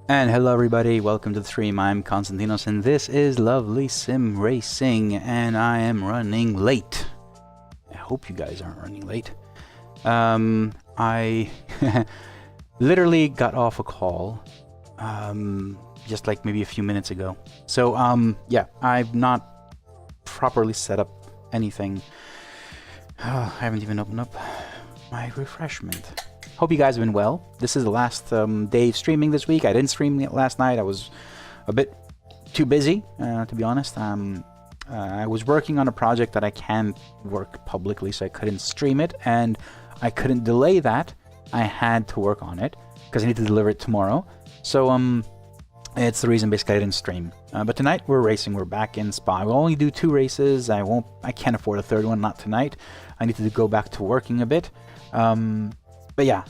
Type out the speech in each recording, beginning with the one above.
And hello everybody, welcome to the stream. I'm Constantinos and this is Lovely Sim Racing and I am running late. I hope you guys aren't running late. I literally got off a call just like maybe a few minutes ago. So yeah, I've not properly set up anything. I haven't even opened up my refreshment. Hope you guys have been well. This is the last day of streaming this week. I didn't stream last night. I was a bit too busy, to be honest. I was working on a project that I can't work publicly, so I couldn't stream it, and I couldn't delay that. I had to work on it, because I need to deliver it tomorrow. So, it's the reason basically I didn't stream. But tonight we're racing. We're back in Spa. We'll only do 2 races. I can't afford a third one, not tonight. I need to go back to working a bit. But yeah,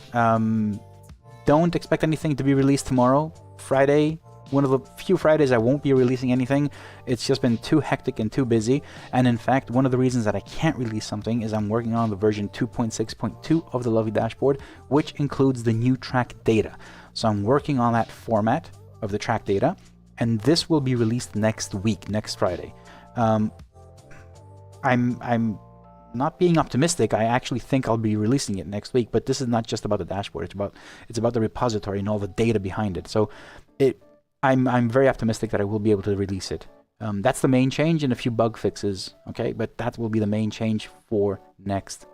don't expect anything to be released tomorrow. Friday, one of the few Fridays I won't be releasing anything. It's just been too hectic and too busy. And in fact, one of the reasons that I can't release something is I'm working on the version 2.6.2 of the Lovely Dashboard, which includes the new track data. So I'm working on that format of the track data, and this will be released next week, next Friday. I'm not being optimistic. I actually think I'll be releasing it next week, but this is not just about the dashboard. It's about the repository and all the data behind it. So I'm very optimistic that I will be able to release it. That's the main change and a few bug fixes, okay? But that will be the main change for next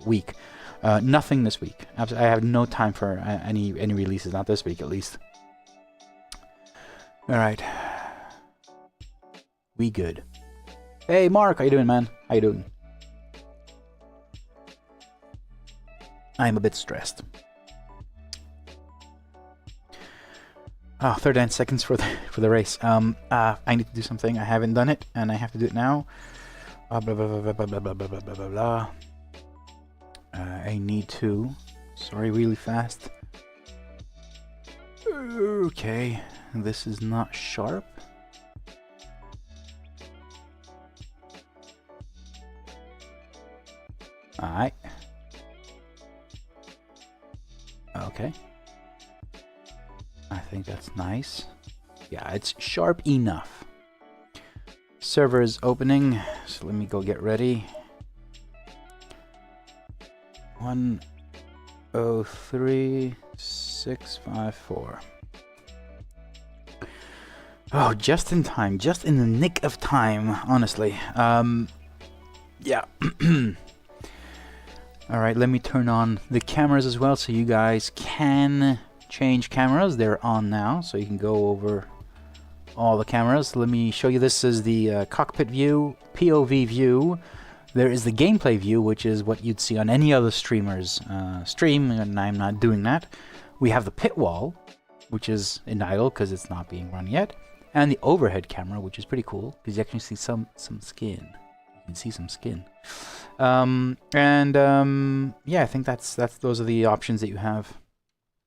week. Nothing this week. I have no time for any releases, not this week at least. All right. We good. Hey Mark, how you doing, man? How you doing? I'm a bit stressed. Oh, 39 seconds for the race. I need to do something. I haven't done it, and I have to do it now. Blah blah blah blah blah blah blah blah blah blah blah. I need to. Sorry, really fast. Okay, this is not sharp. All right. Okay. I think that's nice. Yeah, it's sharp enough. Server is opening, so let me go get ready. 103654. Oh, just in time, just in the nick of time, honestly. Yeah. Alright, let me turn on the cameras as well so you guys can change cameras. They're on now, so you can go over all the cameras. Let me show you. This is the cockpit view, POV view. There is the gameplay view, which is what you'd see on any other streamer's stream, and I'm not doing that. We have the pit wall, which is in idle because it's not being run yet, and the overhead camera, which is pretty cool because you actually see some skin. You can see some skin. Yeah, I think those are the options that you have.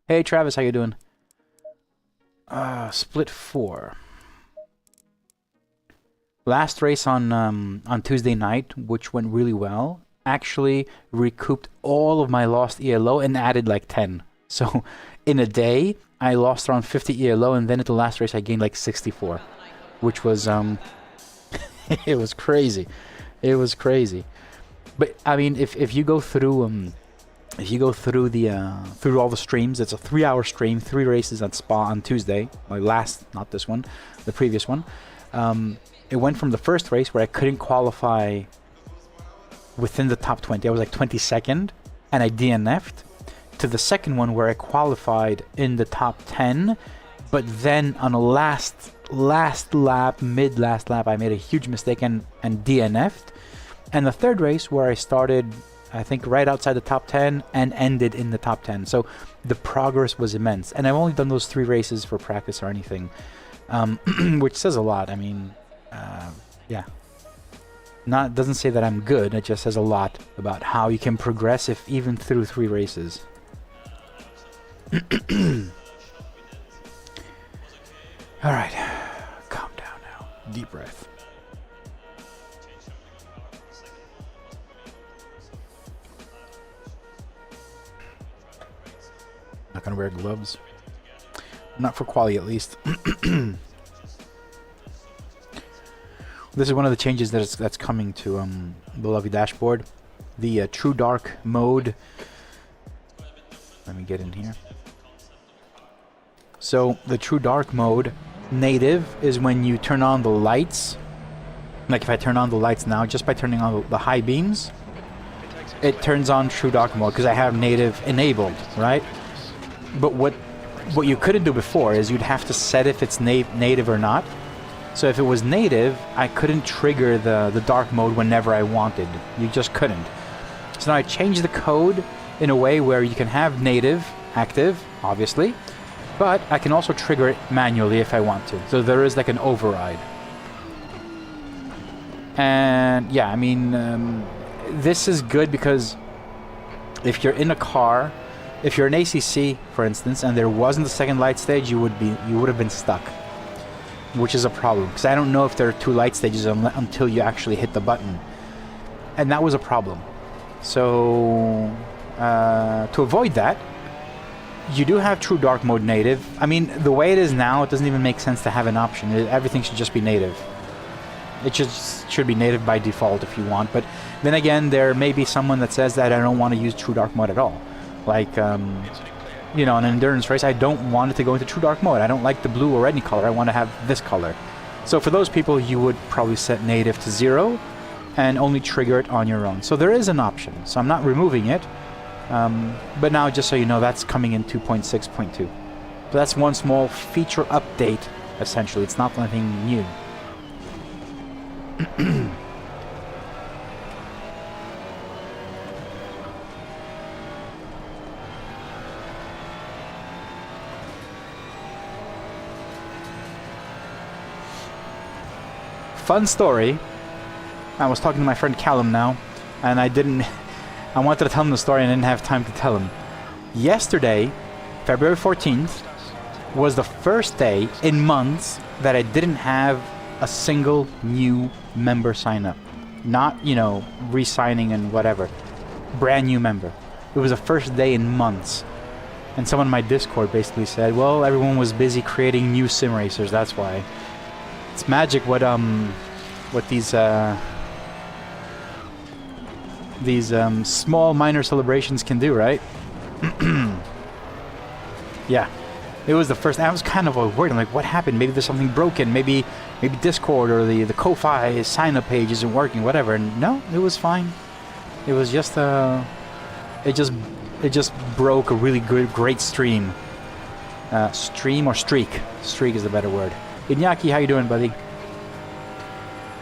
Hey Travis, how you doing? Split 4. Last race on Tuesday night, which went really well, actually recouped all of my lost ELO and added like 10. So in a day, I lost around 50 ELO, and then at the last race I gained like 64, which was it was crazy. It was crazy. But I mean, if you go through through all the streams, it's a 3-hour stream, 3 races at Spa on Tuesday. My last, not this one, the previous one. It went from the first race where I couldn't qualify within the top 20. I was like 22nd, and I DNF'd, to the second one where I qualified in the top 10, but then on a last lap, mid-last lap, I made a huge mistake and DNF'd. And the third race where I started, I think, right outside the top 10 and ended in the top 10. So the progress was immense. And I've only done those 3 races for practice or anything, which says a lot. I mean, yeah. Doesn't say that I'm good. It just says a lot about how you can progress if even through 3 races. All right. Calm down now. Deep breath. Not gonna wear gloves. not for quality at least. This is one of the changes that's coming to the lovely dashboard. The True Dark mode. Let me get in here. So the True Dark mode, native, is when you turn on the lights. Like if I turn on the lights now, just by turning on the high beams, it turns on True Dark mode because I have native enabled, right? But what you couldn't do before is you'd have to set if it's native or not. So if it was native, I couldn't trigger the dark mode whenever I wanted. You just couldn't. So now I changed the code in a way where you can have native active, obviously, but I can also trigger it manually if I want to. So there is like an override. And yeah, I mean, this is good because if you're in a car, if you're an ACC, for instance, and there wasn't a second light stage, you would have been stuck, which is a problem because I don't know if there are two light stages until you actually hit the button, and that was a problem. So to avoid that, you do have True Dark mode native. I mean, the way it is now, it doesn't even make sense to have an option. Everything should just be native. It should be native by default if you want. But then again, there may be someone that says that I don't want to use True Dark mode at all. Like, you know, an endurance race, I don't want it to go into True Dark mode. I don't like the blue or any color. I want to have this color. So for those people, you would probably set native to 0 and only trigger it on your own. So there is an option. So I'm not removing it. But now, just so you know, that's coming in 2.6.2. So that's one small feature update, essentially. It's not anything new. Fun story. I was talking to my friend Callum now, and I wanted to tell him the story and I didn't have time to tell him. Yesterday, February 14th, was the first day in months that I didn't have a single new member sign up. Not, you know, re-signing and whatever. Brand new member. It was the first day in months. And someone in my Discord basically said, well, everyone was busy creating new sim racers, that's why. It's magic what these small minor celebrations can do, right? Yeah, it was the first. I was kind of worried. I'm like, what happened? Maybe there's something broken. Maybe Discord or the Ko-Fi sign-up page isn't working. Whatever. And no, it was fine. It was just it just broke a really great stream. Stream or streak. Streak is the better word. Iñaki, how you doing, buddy?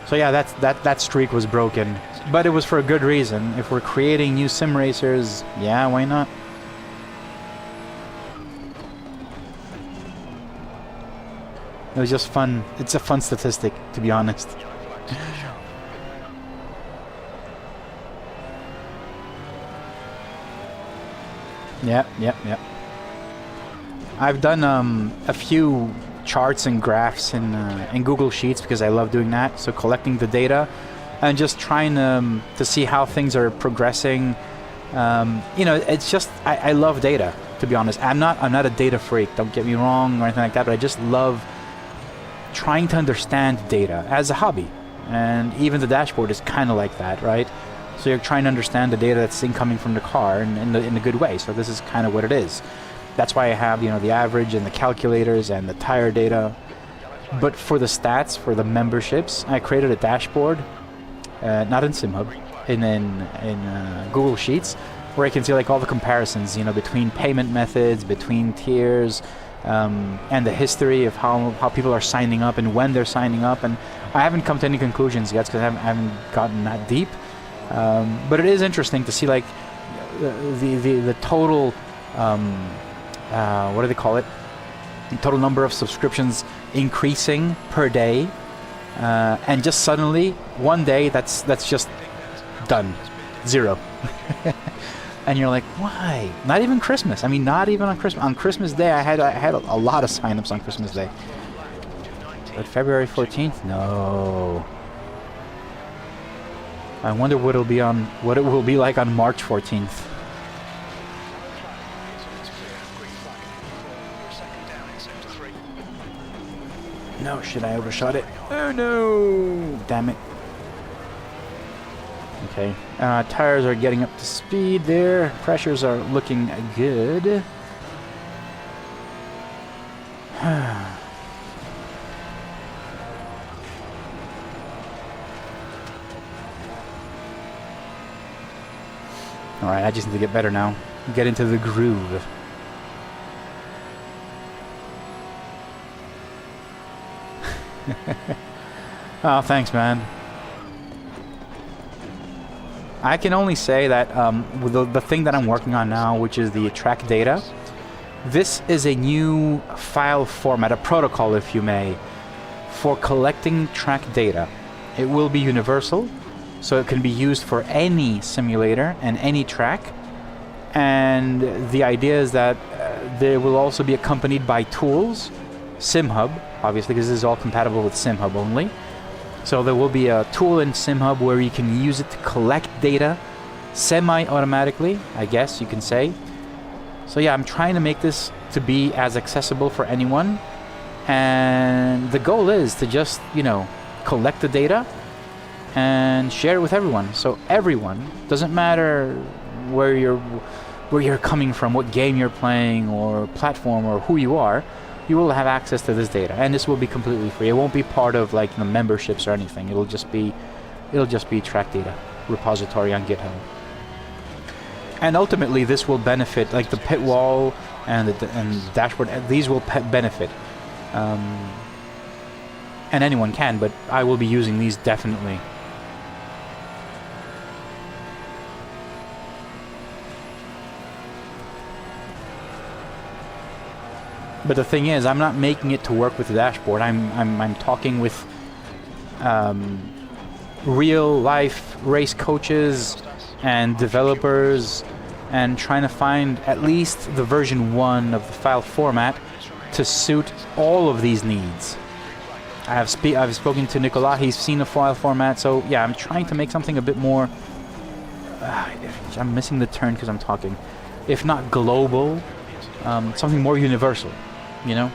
So yeah, that streak was broken, but it was for a good reason. If we're creating new sim racers, yeah, why not? It was just fun. It's a fun statistic, to be honest. Yeah. I've done a few charts and graphs in Google Sheets because I love doing that. So collecting the data and just trying to see how things are progressing. You know, it's just I love data, to be honest. I'm not a data freak. Don't get me wrong or anything like that. But I just love trying to understand data as a hobby, and even the dashboard is kind of like that, right? So you're trying to understand the data that's incoming from the car in a good way. So this is kind of what it is. That's why I have, you know, the average and the calculators and the tire data. But for the stats, for the memberships, I created a dashboard, not in SimHub, in Google Sheets, where I can see like all the comparisons, you know, between payment methods, between tiers, and the history of how people are signing up and when they're signing up. And I haven't come to any conclusions yet because I haven't gotten that deep. But it is interesting to see like the total. What do they call it? The total number of subscriptions increasing per day, and just suddenly one day that's just done, 0. And you're like, why? Not even Christmas. I mean, not even on Christmas. On Christmas Day, I had a lot of signups on Christmas Day. But February 14th, no. I wonder what it will be like on March 14th. No, shit, I overshot it. Oh no! Damn it. Okay, tires are getting up to speed there. Pressures are looking good. Alright, I just need to get better now. Get into the groove. Oh, thanks, man. I can only say that with the thing that I'm working on now, which is the track data, this is a new file format, a protocol, if you may, for collecting track data. It will be universal, so it can be used for any simulator and any track. And the idea is that they will also be accompanied by tools, SimHub, obviously, because this is all compatible with SimHub only. So there will be a tool in SimHub where you can use it to collect data semi-automatically, I guess you can say. So yeah, I'm trying to make this to be as accessible for anyone. And the goal is to just, you know, collect the data and share it with everyone. So everyone, doesn't matter where you're coming from, what game you're playing or platform or who you are, you will have access to this data, and this will be completely free. It won't be part of like the memberships or anything. It'll just be track data repository on GitHub. And ultimately, this will benefit like the pit wall and the dashboard. These will benefit, and anyone can. But I will be using these definitely. But the thing is, I'm not making it to work with the dashboard. I'm talking with real life race coaches and developers, and trying to find at least the version 1 of the file format to suit all of these needs. I've spoken to Nicolas. He's seen the file format, so yeah, I'm trying to make something a bit more. I'm missing the turn because I'm talking. If not global, something more universal. You know?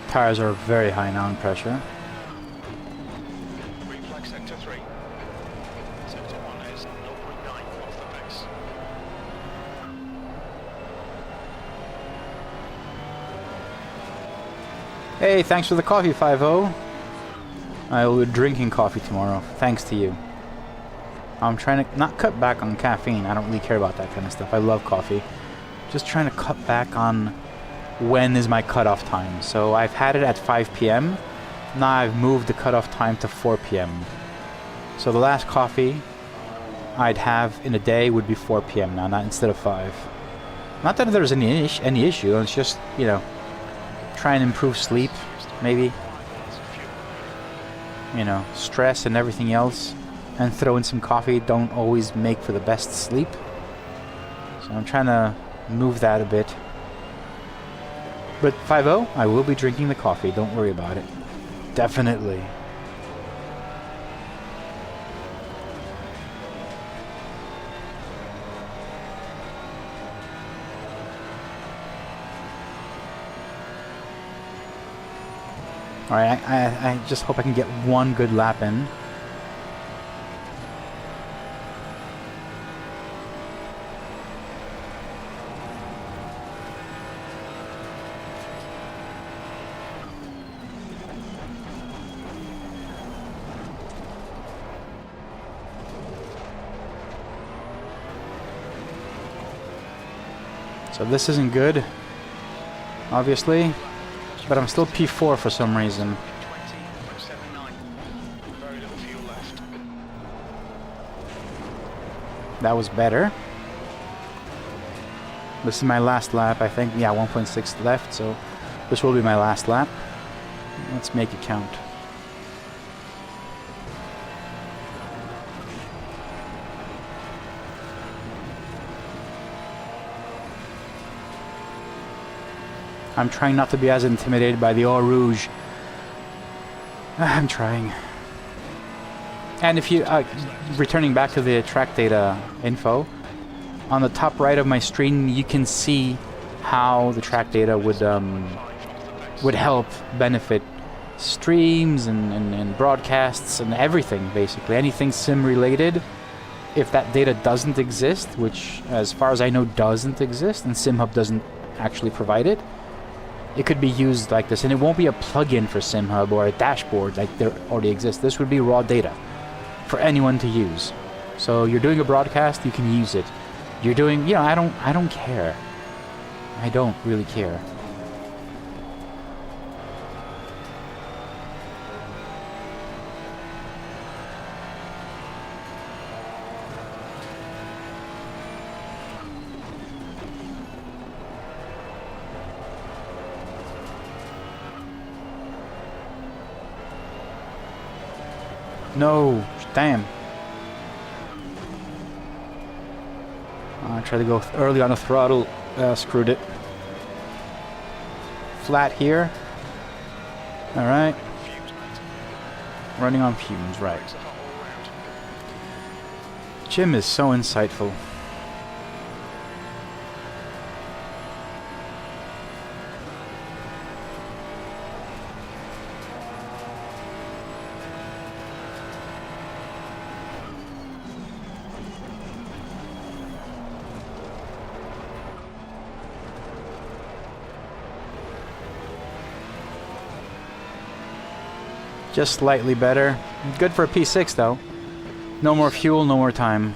Tires are very high now in pressure. Hey, thanks for the coffee, 5-0. I will be drinking coffee tomorrow, thanks to you. I'm trying to not cut back on caffeine. I don't really care about that kind of stuff. I love coffee. Just trying to cut back on when is my cutoff time. So I've had it at 5 p.m. Now I've moved the cutoff time to 4 p.m. So the last coffee I'd have in a day would be 4 p.m. now, not instead of 5. Not that there's any issue. It's just, you know, try and improve sleep, maybe. You know, stress and everything else, and throw in some coffee don't always make for the best sleep. So I'm trying to move that a bit. But 5-0, I will be drinking the coffee, don't worry about it. Definitely. Alright, I just hope I can get one good lap in. So this isn't good, obviously. But I'm still P4 for some reason. That was better. This is my last lap, I think. Yeah, 1.6 left, so this will be my last lap. Let's make it count. I'm trying not to be as intimidated by the Eau Rouge. I'm trying. And if you, returning back to the track data info, on the top right of my screen, you can see how the track data would help benefit streams and broadcasts and everything, basically. Anything sim related. If that data doesn't exist, which as far as I know doesn't exist, and SimHub doesn't actually provide it, it could be used like this. And it won't be a plugin for SimHub or a dashboard like there already exists. This would be raw data for anyone to use. So you're doing a broadcast, you can use it. You're doing, you know, I don't care. I don't really care. No, damn. I tried to go early on the throttle, screwed it. Flat here. Alright. Running on fumes, right. Jim is so insightful. Just slightly better. Good for a P6 though. No more fuel, no more time.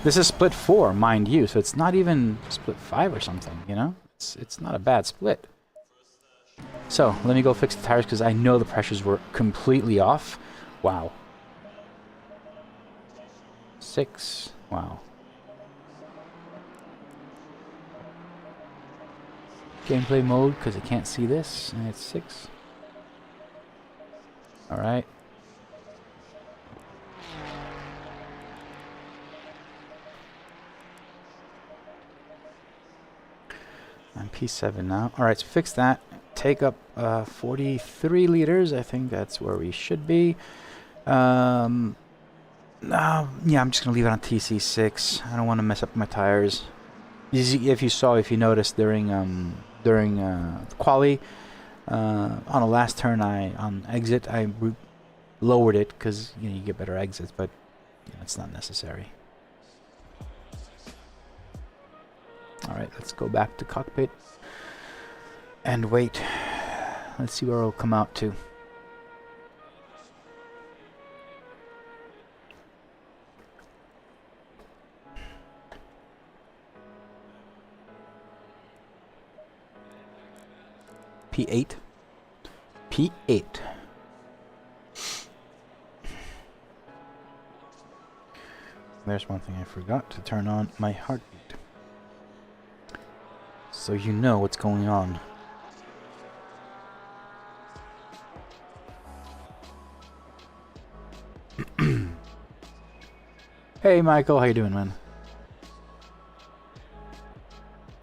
This is split 4, mind you, so it's not even split 5 or something, you know? It's not a bad split. So, let me go fix the tires because I know the pressures were completely off. Wow. 6. Wow. Gameplay mode because I can't see this, and it's 6. All right. I'm P7 now. All right, so fix that. Take up 43 liters. I think that's where we should be. Yeah, I'm just gonna leave it on TC6. I don't want to mess up my tires. If you noticed during quali. On the last turn, on exit, I lowered it because you get better exits, but it's not necessary. All right, let's go back to cockpit and wait. Let's see where it'll come out to. P8. P8. There's one thing I forgot to turn on my heartbeat. So you know what's going on. Hey Michael, how you doing, man?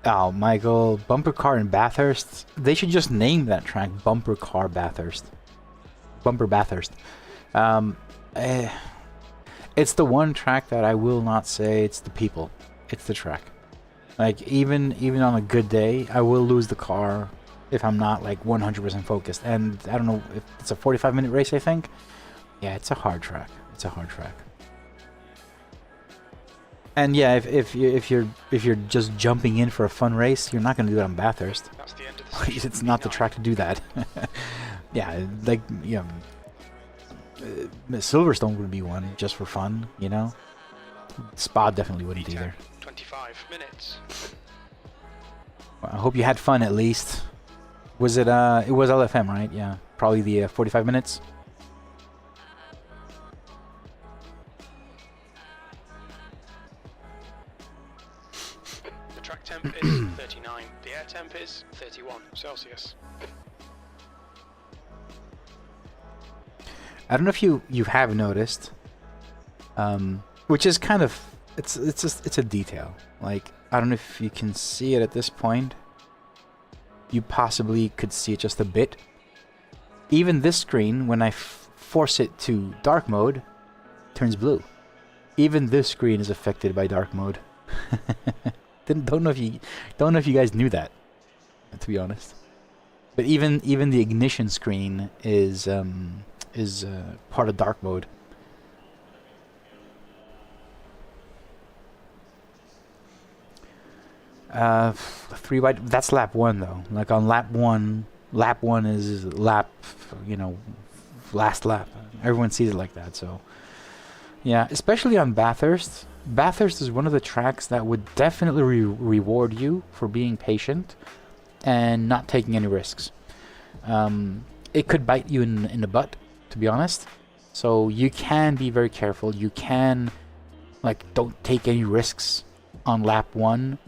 Oh, Michael, Bumper Car in Bathurst. They should just name that track Bumper Car Bathurst. Bumper Bathurst. It's the one track that I will not say it's the people. It's the track. Like, even on a good day, I will lose the car if I'm not, like, 100% focused. And I don't know if it's a 45-minute race, I think. Yeah, it's a hard track. It's a hard track. And yeah, if you're just jumping in for a fun race, you're not going to do it on Bathurst. That's the end of the it's not the track to do that. Yeah, like Silverstone would be one just for fun, you know. Spa definitely wouldn't either. 25 minutes. Well, I hope you had fun at least. Was it? It was LFM, right? Yeah, probably the 45 minutes. Temp is 39. The air temp is 31 Celsius. I don't know if you have noticed, which is kind of it's a detail. Like, I don't know if you can see it at this point. you possibly could see it just a bit. Even this screen, when I force it to dark mode, turns blue. Even this screen is affected by dark mode. Don't know if you guys knew that, to be honest. But even the ignition screen is part of dark mode. Three wide. That's lap 1 though. Like on lap 1 is lap, you know, last lap. Everyone sees it like that. So yeah, especially on Bathurst. Bathurst is one of the tracks that would definitely reward you for being patient and not taking any risks. It could bite you in the butt, to be honest. So you can be very careful. You can, like, don't take any risks on lap 1.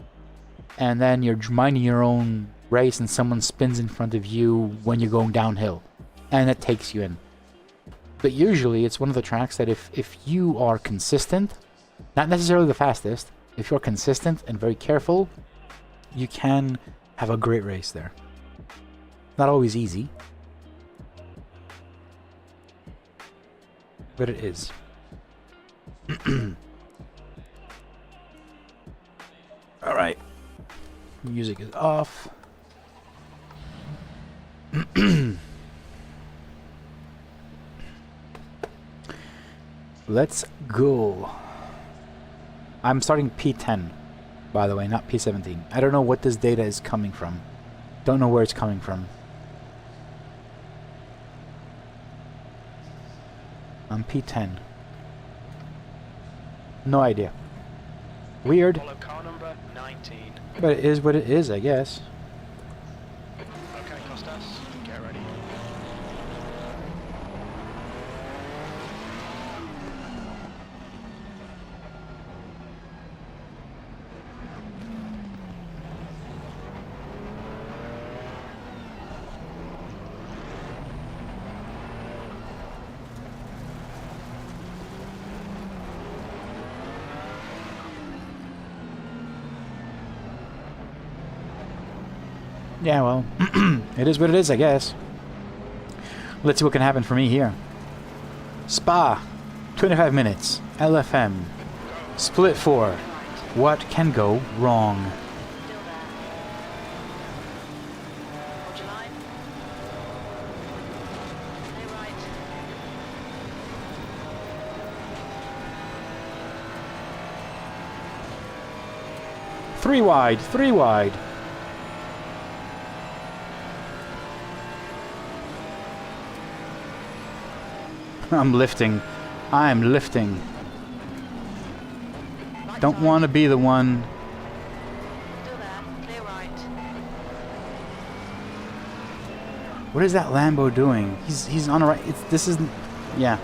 And then you're minding your own race and someone spins in front of you when you're going downhill. And it takes you in. But usually it's one of the tracks that if you are consistent, not necessarily the fastest, if you're consistent and very careful, you can have a great race there. Not always easy, but it is. All right. Music is off. Let's go. I'm starting P10, by the way, not P17. I don't know what this data is coming from. Don't know where it's coming from. I'm P10. No idea. Weird. Follow car number 19. But it is what it is, I guess. Okay, Costas, get ready. Yeah, well, it is what it is, I guess. Let's see what can happen for me here. Spa, 25 minutes. LFM, split 4. What can go wrong? Three wide, 3 wide. I'm lifting. I'm lifting. Don't want to be the one. What is that Lambo doing? He's on the right. This isn't. Yeah.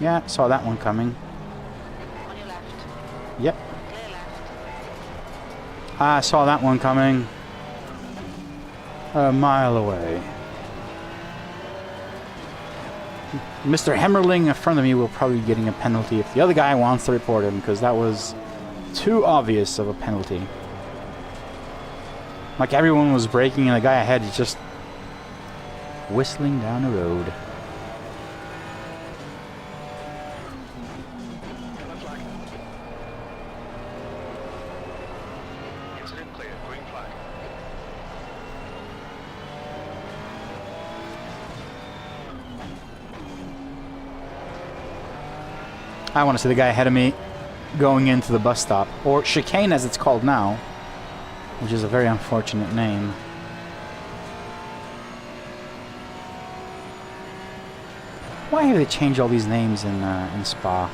Yeah, saw that one coming. Yep. I saw that one coming. A mile away. Mr. Hemmerling in front of me will probably be getting a penalty if the other guy wants to report him, because that was too obvious of a penalty. Like everyone was braking and the guy ahead is just whistling down the road. Incident clear, green flag. I want to see the guy ahead of me going into the bus stop, or chicane as it's called now, which is a very unfortunate name. Why have they changed all these names in Spa?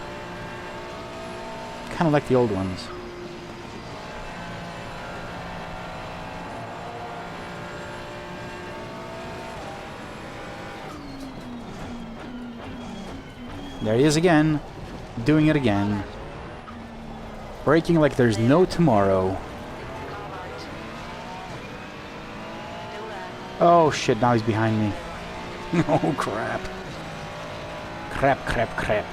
Kind of like the old ones. There he is again. Doing it again. Braking like there's no tomorrow. Oh shit, now he's behind me. Oh crap. Crap, crap, crap.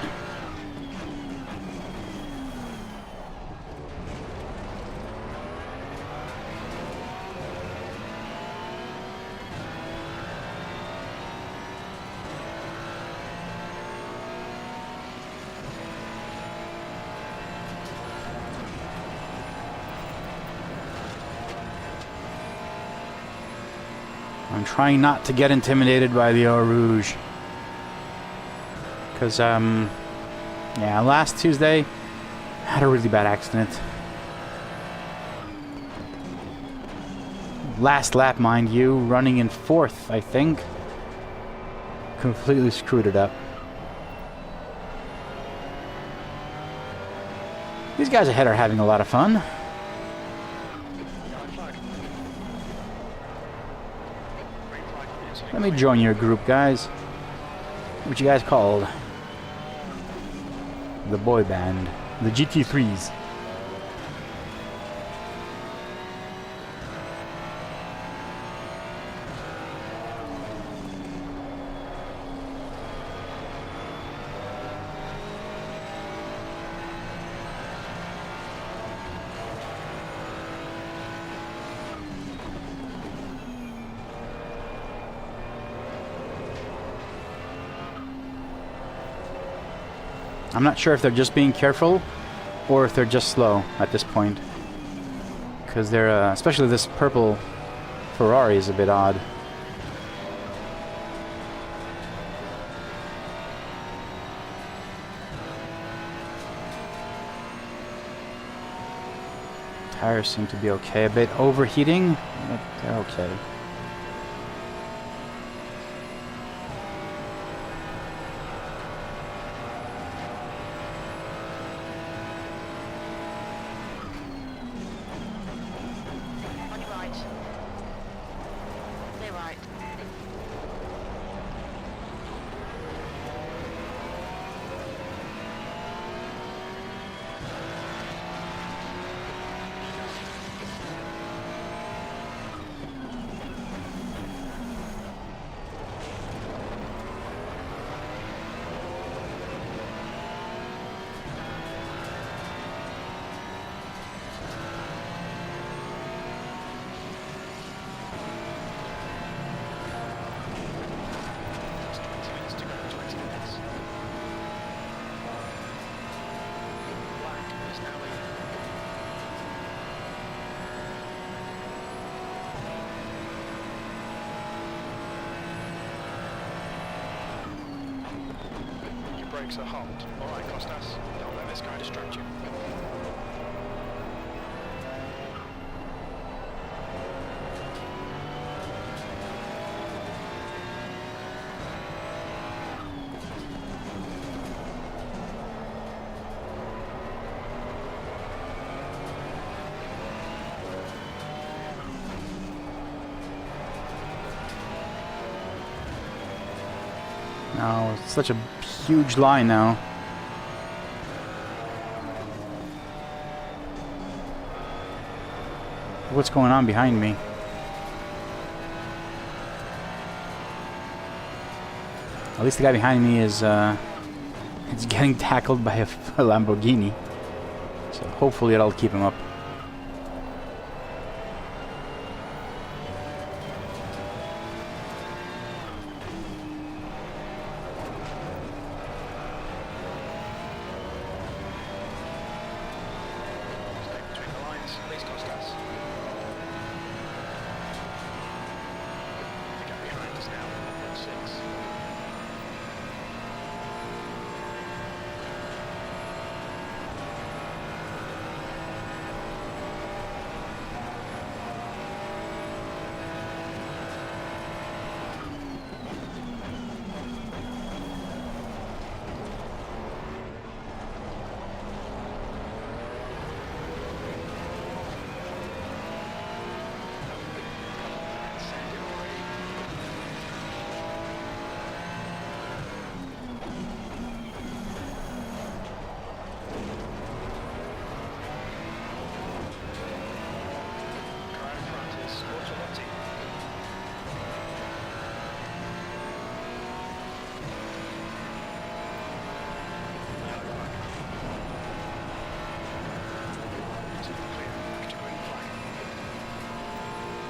I'm trying not to get intimidated by the Eau Rouge. Because, yeah, last Tuesday, I had a really bad accident. Last lap, mind you, running in 4th, I think. Completely screwed it up. These guys ahead are having a lot of fun. Let me join your group, guys. What you guys called? The boy band. The GT3s. I'm not sure if they're just being careful or if they're just slow at this point. Because they're, especially this purple Ferrari is a bit odd. Tires seem to be okay. A bit overheating, but they're okay. Brakes are hot. Alright, Costas. Don't let this guy distract you. No, it's such a huge line now. What's going on behind me? At least the guy behind me is it's getting tackled by a Lamborghini. So hopefully it'll keep him up.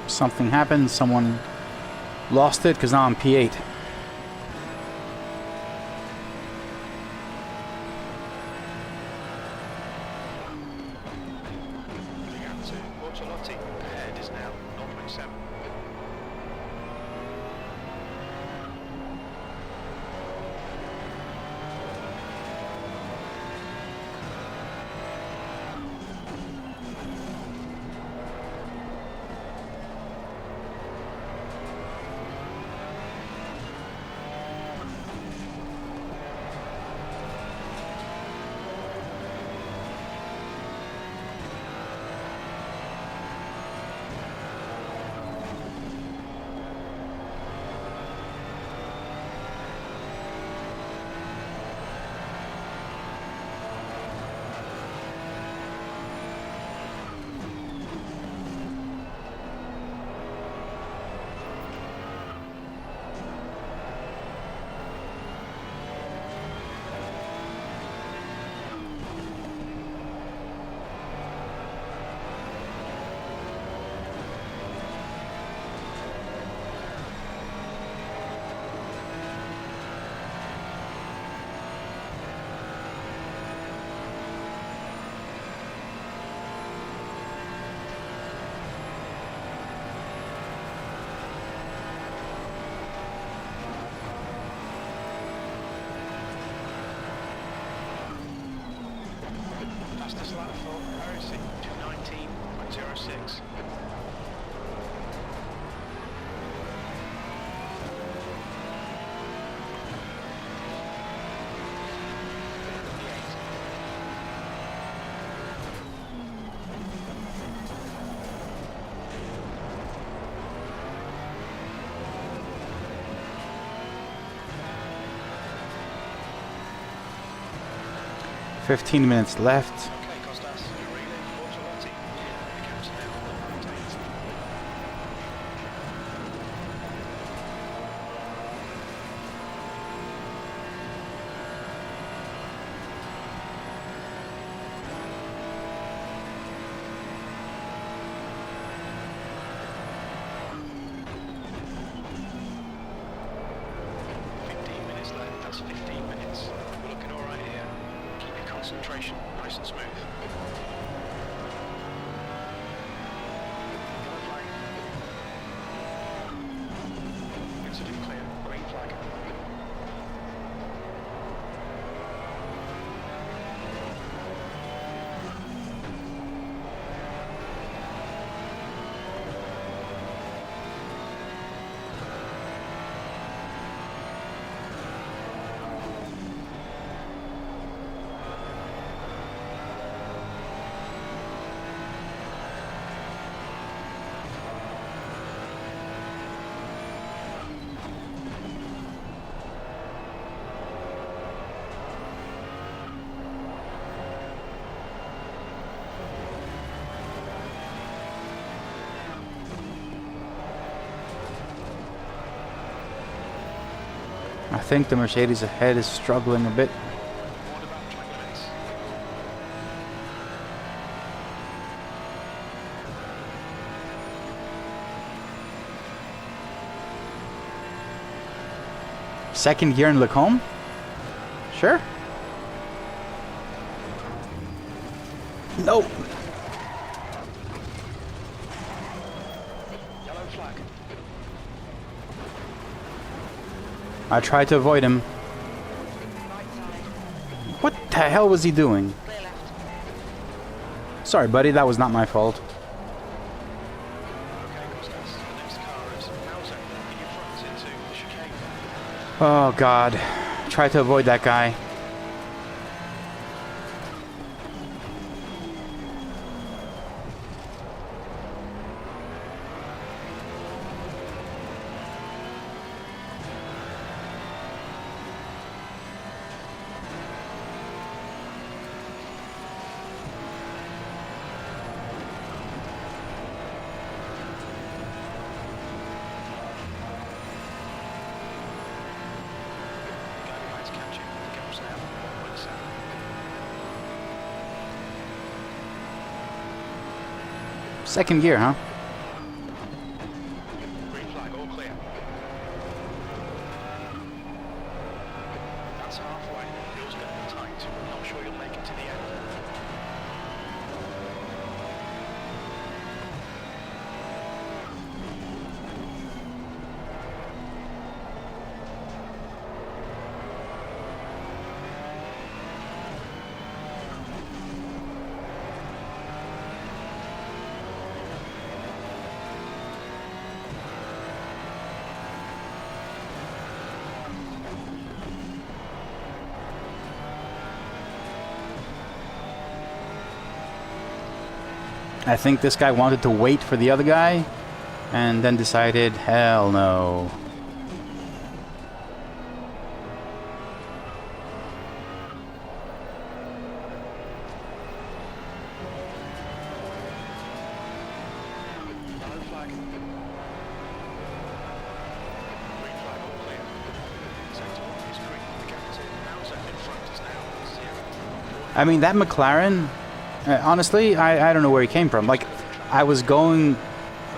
Something happened, someone lost it, because now I'm P8. flat for AOC 219.06. The 15 minutes left. Okay, Costas, you're relay for 40. The camera's now maintained. That's 15 minutes. We're looking alright here. Keep your concentration nice and smooth. Yellow flag. Consider clear. Green flag. I think the Mercedes ahead is struggling a bit. What about track limits? Second gear in Lacombe? Sure. No. Yellow flag. I tried to avoid him. What the hell was he doing? Sorry, buddy, that was not my fault. Okay, Costas, the next car is Mauser. In your front into the chicane. Oh god. Try to avoid that guy. Guy behind's catching. The gap's now 1.7. Second gear, huh? Green flag, all clear. That's halfway. Wheels getting tight. Not sure you'll make it to the end. I think this guy wanted to wait for the other guy and then decided, hell no. Yellow flag. Green flag, all clear. Sector 1 is green. The gap is in. Mauser in front is now 0. I mean, that McLaren, honestly, I don't know where he came from. Like, I was going,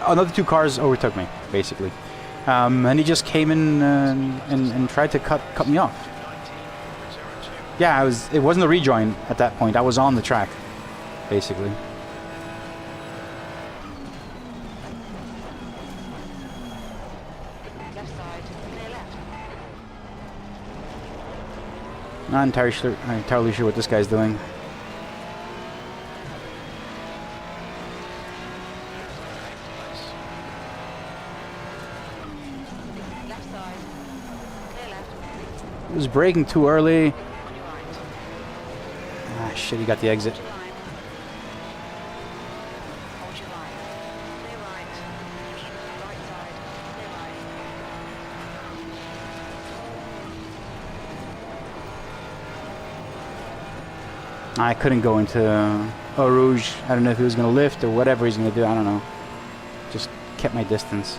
another two cars overtook me, basically. And he just came in and tried to cut me off. 19.02. Yeah, it wasn't a rejoin at that point. I was on the track, basically. Left side, clear left. Not entirely sure what this guy's doing. was braking too early. On your right. Ah, shit, he got the exit. Hold your line. Hold your line. Clear right. Right side. Clear right. I couldn't go into Eau Rouge. I don't know if he was going to lift or whatever he's going to do. I don't know. Just kept my distance.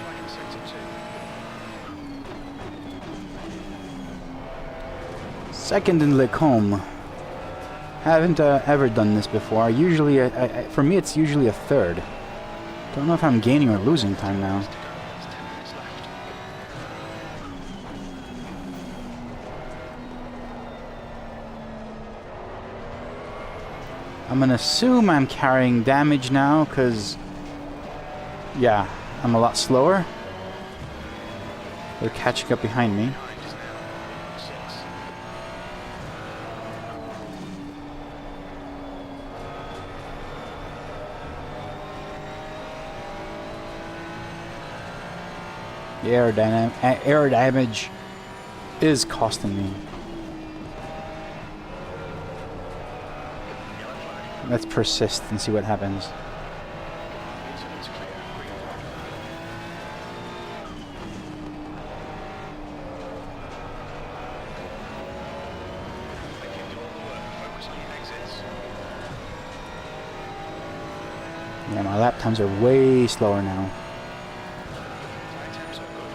Flag in sector 2. Second in Lecombe. Haven't ever done this before. Usually, for me, it's usually a third. Don't know if I'm gaining or losing time now. There's 10 minutes left. I'm gonna assume I'm carrying damage now, because, yeah, I'm a lot slower. They're catching up behind me. Behind is now 6. The air damage is costing me. Yellow flag. Let's persist and see what happens. Incident's clear. Green flag. They can do all the work. Focus on your exits. Yeah, my lap times are way slower now. Flight temps are good.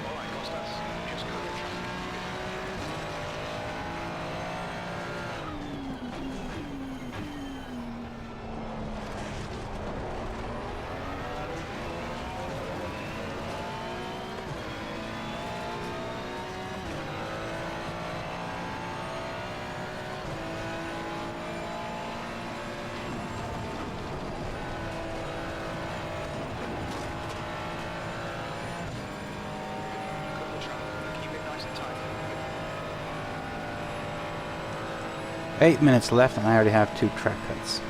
All right, Costas. Just cut the traffic. Cut the traffic. Keep it nice and tight. 8 minutes left and I already have 2 track cuts.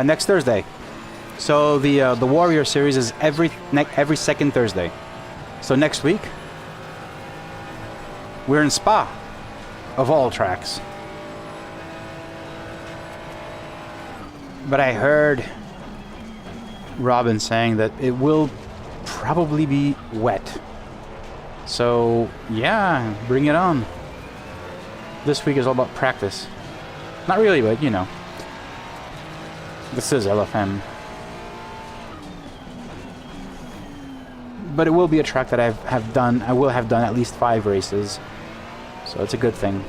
Next Thursday. So the Warrior series is every second Thursday. So next week we're in Spa, of all tracks. But I heard Robin saying that it will probably be wet. So yeah, bring it on. This week is all about practice. Not really, but you know. This is LFM. But it will be a track that I will have done at least 5 races. So it's a good thing.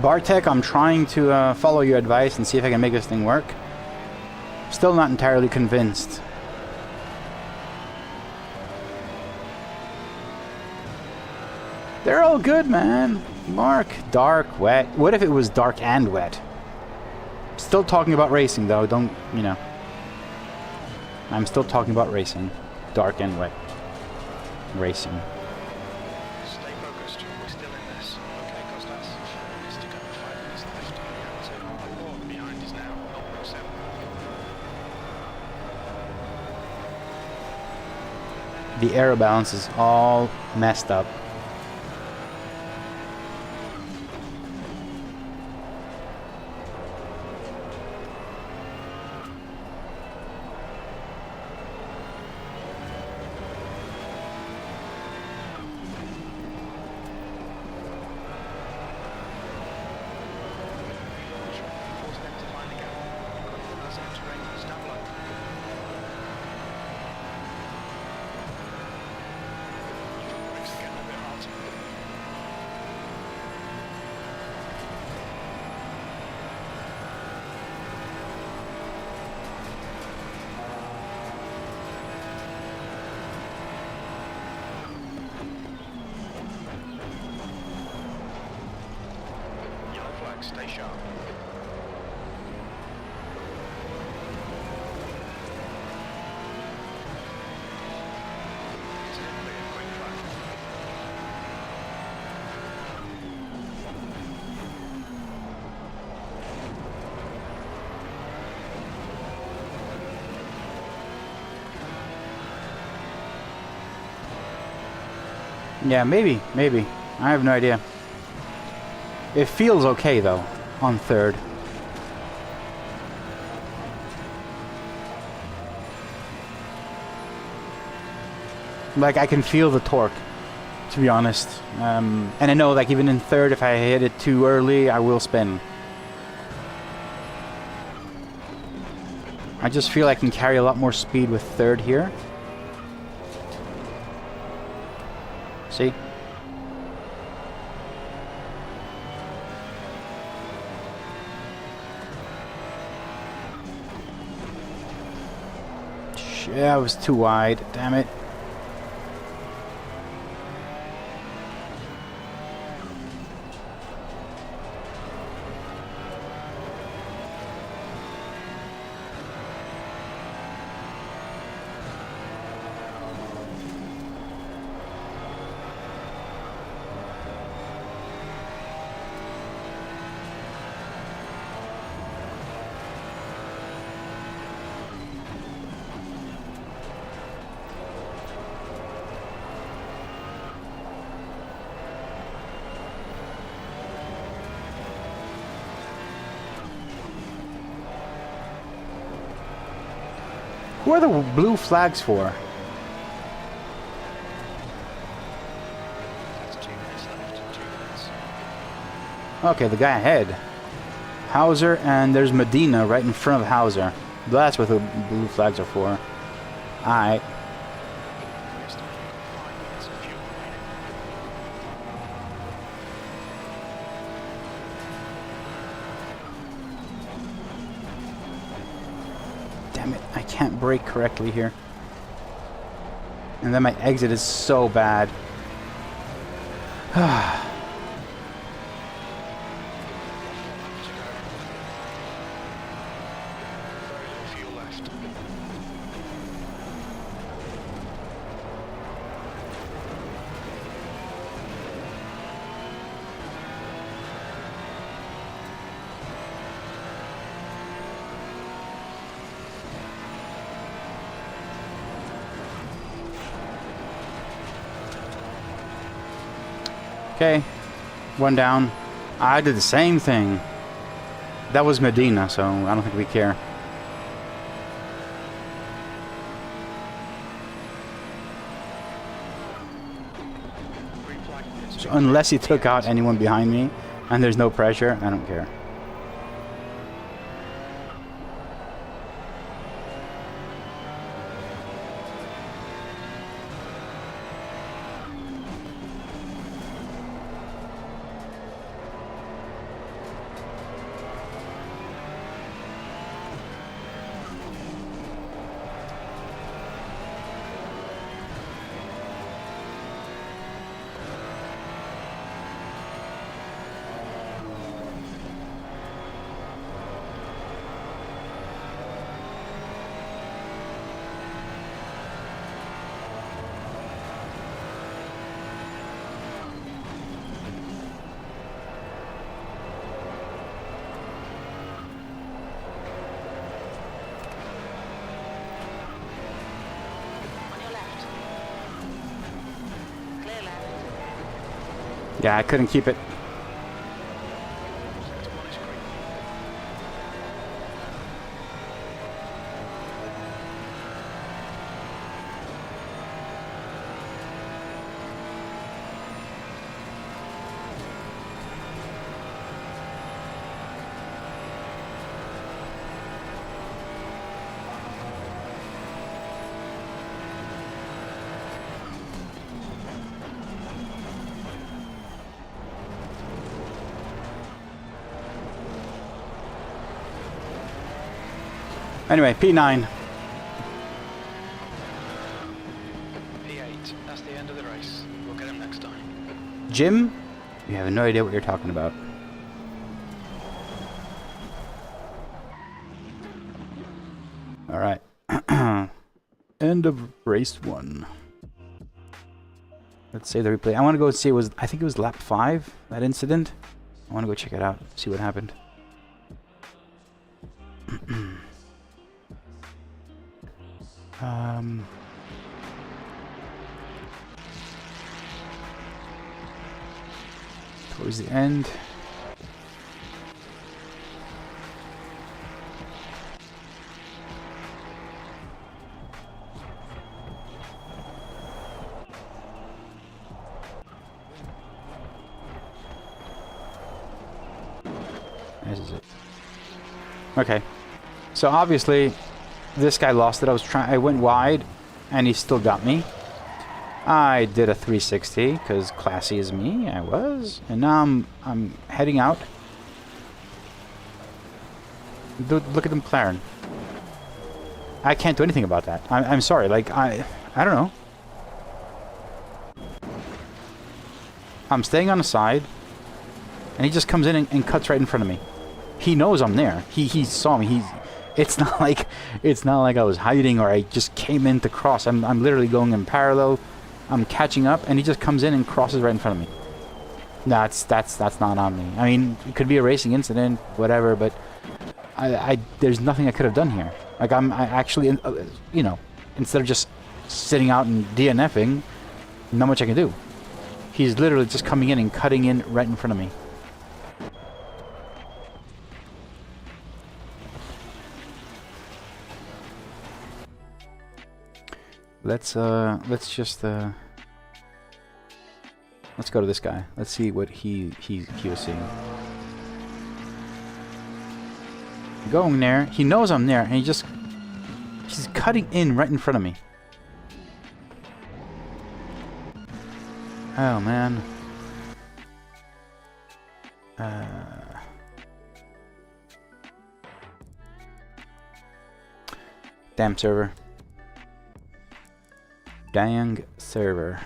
Bartek, I'm trying to follow your advice and see if I can make this thing work. Still not entirely convinced. They're all good, man. Mark, dark, wet. What if it was dark and wet? Still talking about racing, though. Don't, you know. I'm still talking about racing. Dark and wet. Racing. Stay focused. We're still in this. Okay, Costas. 4 minutes to go. 5 minutes left. Outside. Behind is now 0.7. The aero balance is all messed up. Force them to find the gap. Constantinos entering. Stand low. Brakes again a bit hard. Yellow flag, stay sharp. Exit clear, quick flag. Yeah, maybe. I have no idea. It feels okay, though, on third. Like, I can feel the torque, to be honest. And I know, like, even in third, if I hit it too early, I will spin. I just feel I can carry a lot more speed with third here. See? Shit, I was too wide. Damn it. Who are the blue flags for? That's 2 minutes left. 2 minutes. Okay, the guy ahead. Hauser, and there's Medina right in front of Hauser. That's what the blue flags are for. Alright. Clear start. You've got 5 minutes of fuel remaining. Damn it, I can't brake correctly here. And then my exit is so bad. Very little fuel left. Okay, one down. I did the same thing. That was Medina, so I don't think we care. Green flag. So unless he took out anyone behind me and there's no pressure, I don't care. Yeah, I couldn't keep it. Sector 1 is green. Anyway, P9. P8, that's the end of the race. We'll get him next time. Jim, you have no idea what you're talking about. All right. End of race 1. Let's say the replay. I want to go see I think it was lap 5, that incident. I want to go check it out, see what happened. Towards the end. This is it. Okay. So obviously this guy lost it. I went wide and he still got me. I did a 360 because classy as me, I was. And now I'm heading out. Look at them McLaren. I can't do anything about that. I'm sorry. Like, I don't know. I'm staying on the side. And he just comes in and cuts right in front of me. He knows I'm there. He saw me. It's not like I was hiding or I just came in to cross. I'm literally going in parallel. I'm catching up, and he just comes in and crosses right in front of me. That's not on me. I mean, it could be a racing incident, whatever, but there's nothing I could have done here. Like I actually, you know, instead of just sitting out and DNFing, not much I can do. He's literally just coming in and cutting in right in front of me. Let's go to this guy. Let's see what he was seeing. Going there, he knows I'm there, and he's cutting in right in front of me. Oh man. Damn server. Dang server.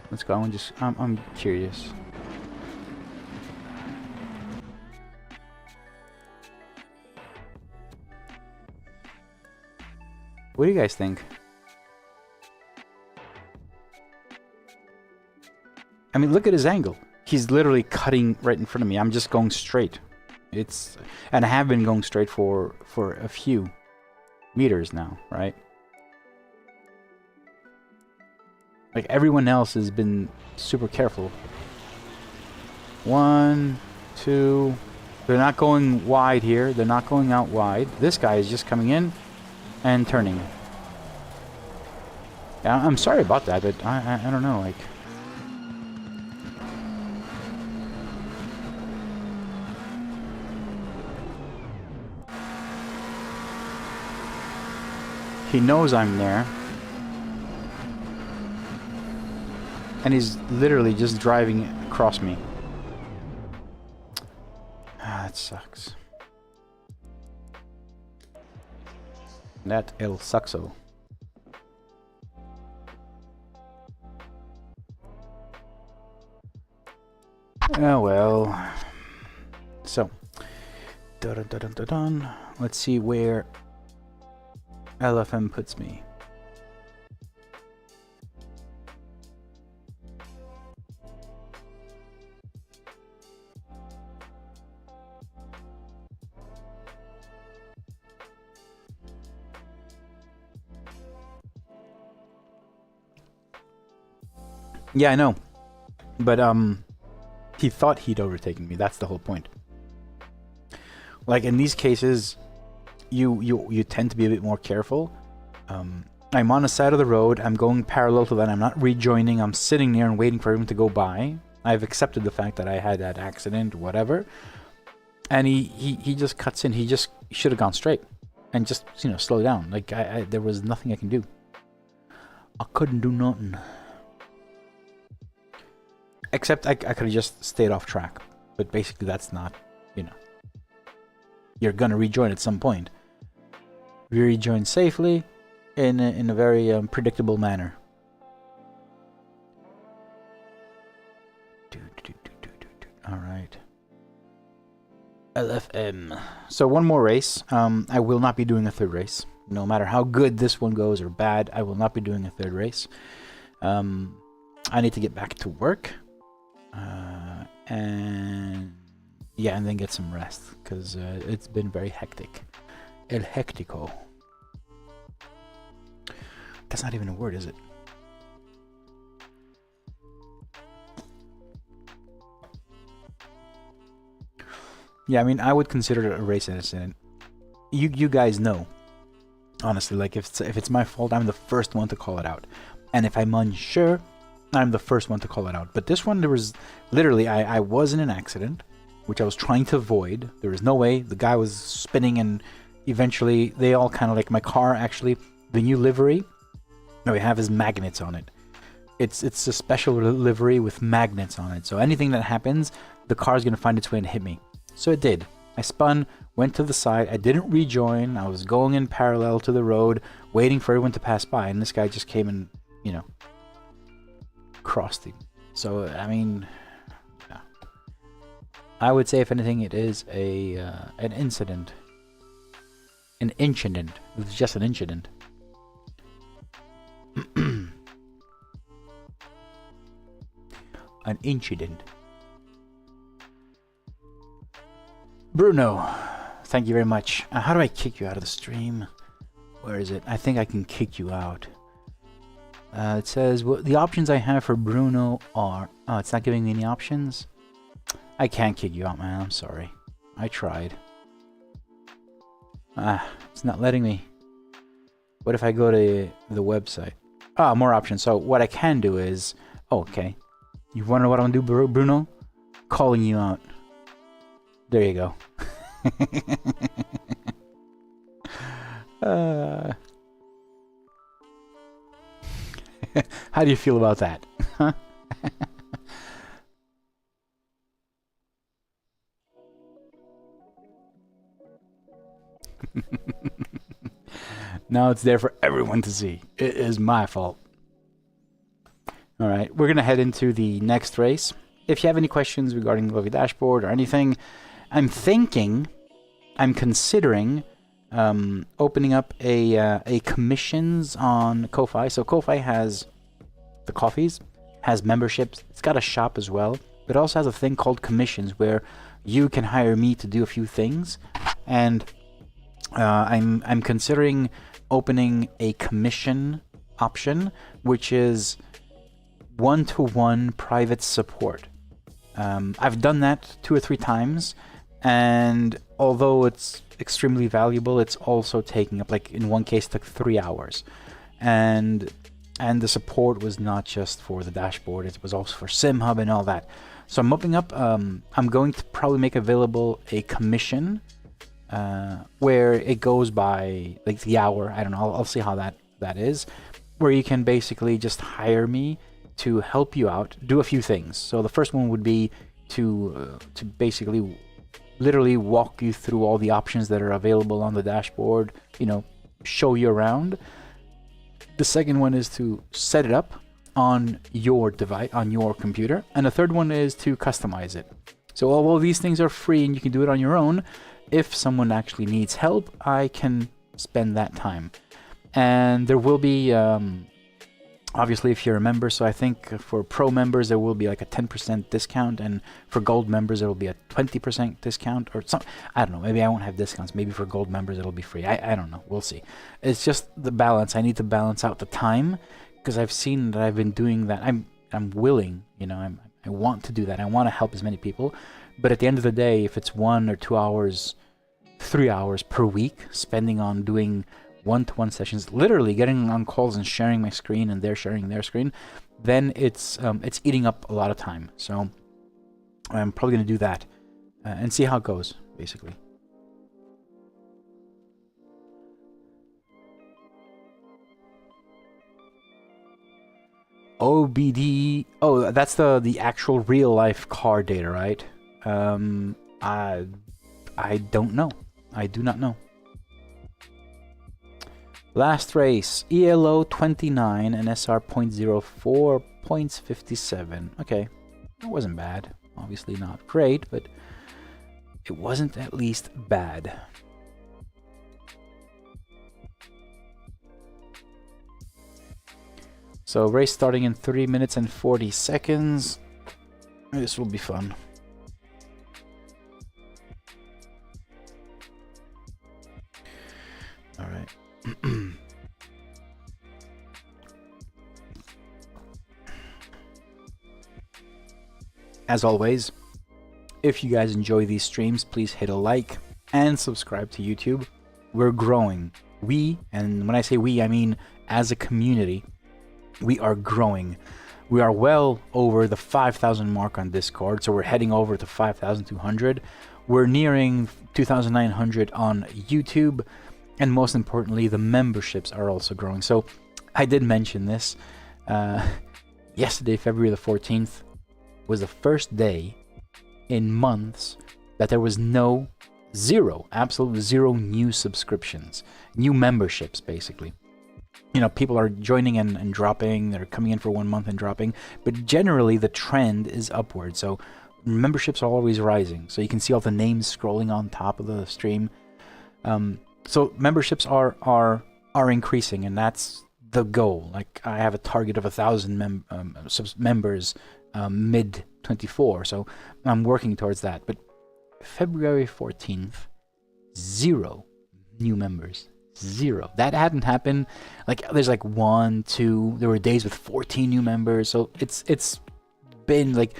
Let's go. I'm curious. What do you guys think? I mean, look at his angle. He's literally cutting right in front of me. I'm just going straight. And I have been going straight for a few meters now, right? Like everyone else has been super careful. 1, 2. They're not going wide here. They're not going out wide. This guy is just coming in and turning. Yeah, I'm sorry about that, but I don't know. Like, he knows I'm there. And he's literally just driving across me. Ah, that sucks. That el suxo. Oh well. So, dun. Let's see where LFM puts me. Yeah, I know. But He thought he'd overtaken me. That's the whole point. Like in these cases, you tend to be a bit more careful. I'm on the side of the road. I'm going parallel to that. I'm not rejoining. I'm sitting there and waiting for him to go by. I've accepted the fact that I had that accident, whatever. And he just cuts in. He should have gone straight and just, you know, slow down. Like there was nothing I can do. I couldn't do nothing. Except I could have just stayed off track. But basically that's not, you know. You're gonna rejoin at some point. We rejoin safely in a very predictable manner. Alright. LFM. So one more race. I will not be doing a third race. No matter how good this one goes or bad, I will not be doing a third race. I need to get back to work. And yeah, and then get some rest. Because it's been very hectic. El hectico. That's not even a word, is it? Yeah, I mean, I would consider it a race incident. You guys know, honestly. Like, if it's my fault, I'm the first one to call it out. And if I'm unsure, I'm the first one to call it out. But this one, there was literally, I was in an accident, which I was trying to avoid. There was no way. The guy was spinning, and eventually they all kind of, like, my car actually, the new livery that we have is magnets on it. It's a special livery with magnets on it. So anything that happens, the car's gonna find its way and hit me. So it did. I spun, went to the side. I didn't rejoin. I was going in parallel to the road, waiting for everyone to pass by, and this guy just came and, you know, crossed him. So I mean, yeah. I would say if anything, it is an incident. An incident. It was just an incident. An incident. Bruno, thank you very much. How do I kick you out of the stream? Where is it? I think I can kick you out. It says, well, the options I have for Bruno are... Oh, it's not giving me any options? I can't kick you out, man. I'm sorry. I tried. It's not letting me. What if I go to the website? Ah, more options. So what I can do is... Oh, okay. You want to know what I'm going to do, Bruno? Calling you out. There you go. How do you feel about that? Now it's there for everyone to see. It is my fault. Alright, we're going to head into the next race. If you have any questions regarding the POV dashboard or anything, I'm considering opening up a commissions on Ko-Fi. So Ko-Fi has the coffees, has memberships, it's got a shop as well, but it also has a thing called commissions where you can hire me to do a few things. And I'm considering opening a commission option, which is one-to-one private support. I've done that 2 or 3 times, and although it's extremely valuable, it's also taking up, like in one case it took 3 hours, and the support was not just for the dashboard, it was also for SimHub and all that. So I'm opening up, I'm going to probably make available a commission where it goes by like the hour. I don't know, I'll see how that is, where you can basically just hire me to help you out, do a few things. So the first one would be to basically literally walk you through all the options that are available on the dashboard, you know, show you around. The second one is to set it up on your device, on your computer. And the third one is to customize it. So although these things are free and you can do it on your own, if someone actually needs help, I can spend that time. And there will be obviously if you're a member, so I think for pro members there will be like a 10% discount, and for gold members there will be a 20% discount or something. I don't know, maybe I won't have discounts, maybe for gold members it'll be free. I don't know, we'll see. It's just the balance. I need to balance out the time, because I've seen that I've been doing that. I'm willing, you know, I want to do that. I want to help as many people. But at the end of the day, if it's 1 or 2 hours, 3 hours per week spending on doing one-to-one sessions, literally getting on calls and sharing my screen and they're sharing their screen, then it's eating up a lot of time. So I'm probably going to do that and see how it goes, basically. OBD. Oh, that's the actual real life car data, right? I don't know. I do not know. Last race, ELO 29 and SR 0.04, points 57. Okay, it wasn't bad. Obviously not great, but it wasn't at least bad. So race starting in 3 minutes and 40 seconds. This will be fun. All right. As always, if you guys enjoy these streams, please hit a like and subscribe to YouTube. We're growing. And when I say we, I mean as a community, we are growing. We are well over the 5,000 mark on Discord, so we're heading over to 5,200. We're nearing 2,900 on YouTube, and most importantly, the memberships are also growing. So I did mention this. Yesterday, February the 14th, was the first day in months that there was absolute zero new subscriptions, new memberships, basically. You know, people are joining and dropping, they're coming in for 1 month and dropping, but generally the trend is upward. So memberships are always rising. So you can see all the names scrolling on top of the stream. So memberships are increasing, and that's the goal. Like, I have a target of 1,000 members mid 24, so I'm working towards that. But February 14th, 0 new members. 0. That hadn't happened. Like, there's like 1, 2. There were days with 14 new members. So it's been like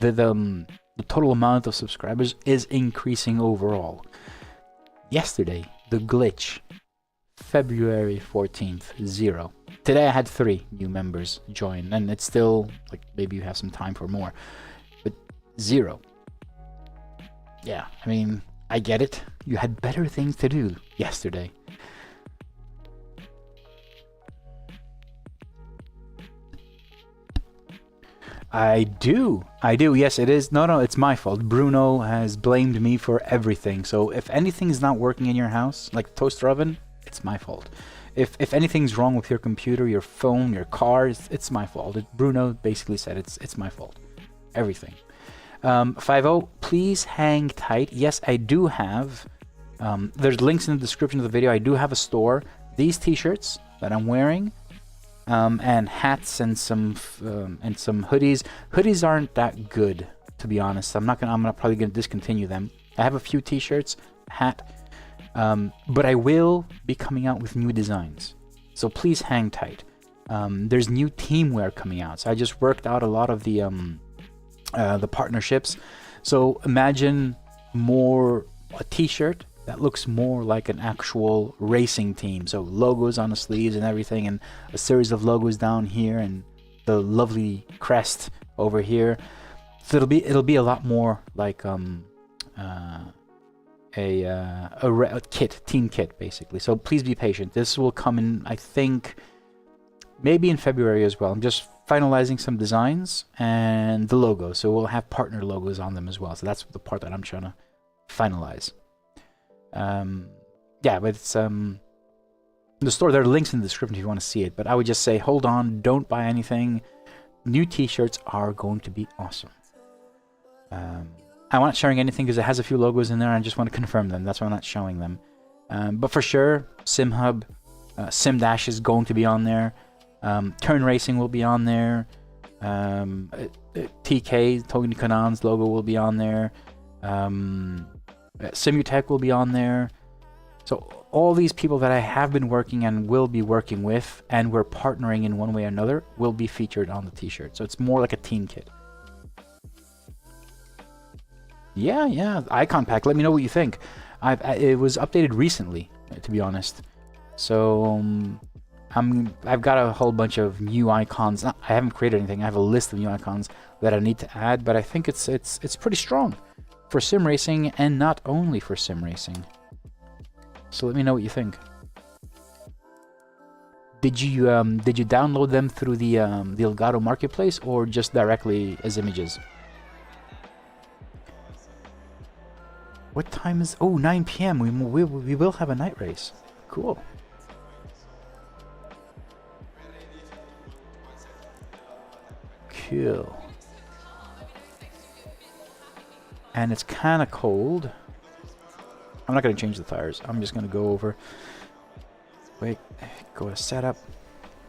the total amount of subscribers is increasing overall. Yesterday, the glitch. February 14th, 0. Today I had 3 new members join, and it's still like maybe you have some time for more, but 0. Yeah, I mean, I get it. You had better things to do yesterday. I do. Yes, it is. No, it's my fault. Bruno has blamed me for everything. So if anything's not working in your house, like toaster oven, it's my fault. If anything's wrong with your computer, your phone, your car, it's my fault. Bruno basically said it's my fault. Everything. 50, please hang tight. Yes, I do have. There's links in the description of the video. I do have a store. These t-shirts that I'm wearing, and hats and some hoodies. Hoodies aren't that good, to be honest. I'm probably gonna discontinue them. I have a few t-shirts, hat, but I will be coming out with new designs. So please hang tight. There's new teamwear coming out. So I just worked out a lot of the partnerships. So imagine a t-shirt that looks more like an actual racing team. So logos on the sleeves and everything, and a series of logos down here, and the lovely crest over here. So it'll be a lot more like a team kit, basically. So please be patient. This will come in, I think, maybe in February as well. I'm just finalizing some designs and the logo, so we'll have partner logos on them as well. So that's the part that I'm trying to finalize. Yeah, but it's the store. There are links in the description if you want to see it, but I would just say hold on, don't buy anything. New t-shirts are going to be awesome. I'm not sharing anything because it has a few logos in there, and I just want to confirm them. That's why I'm not showing them. But for sure, SimHub, SimDash is going to be on there. Turn Racing will be on there. TK, Tony Kanan's logo will be on there. Simutech will be on there. So all these people that I have been working and will be working with, and we're partnering in one way or another, will be featured on the t-shirt. So it's more like a team kit. Yeah, yeah, icon pack. Let me know what you think. It was updated recently, to be honest. So I've got a whole bunch of new icons. I haven't created anything. I have a list of new icons that I need to add, but I think it's pretty strong for sim racing, and not only for sim racing. So let me know what you think. Did you download them through the Elgato Marketplace or just directly as images? What time is... Oh, 9 p.m. We will have a night race. Cool. Cool. And it's kind of cold. I'm not going to change the tires. I'm just going to go over... Wait, go to setup.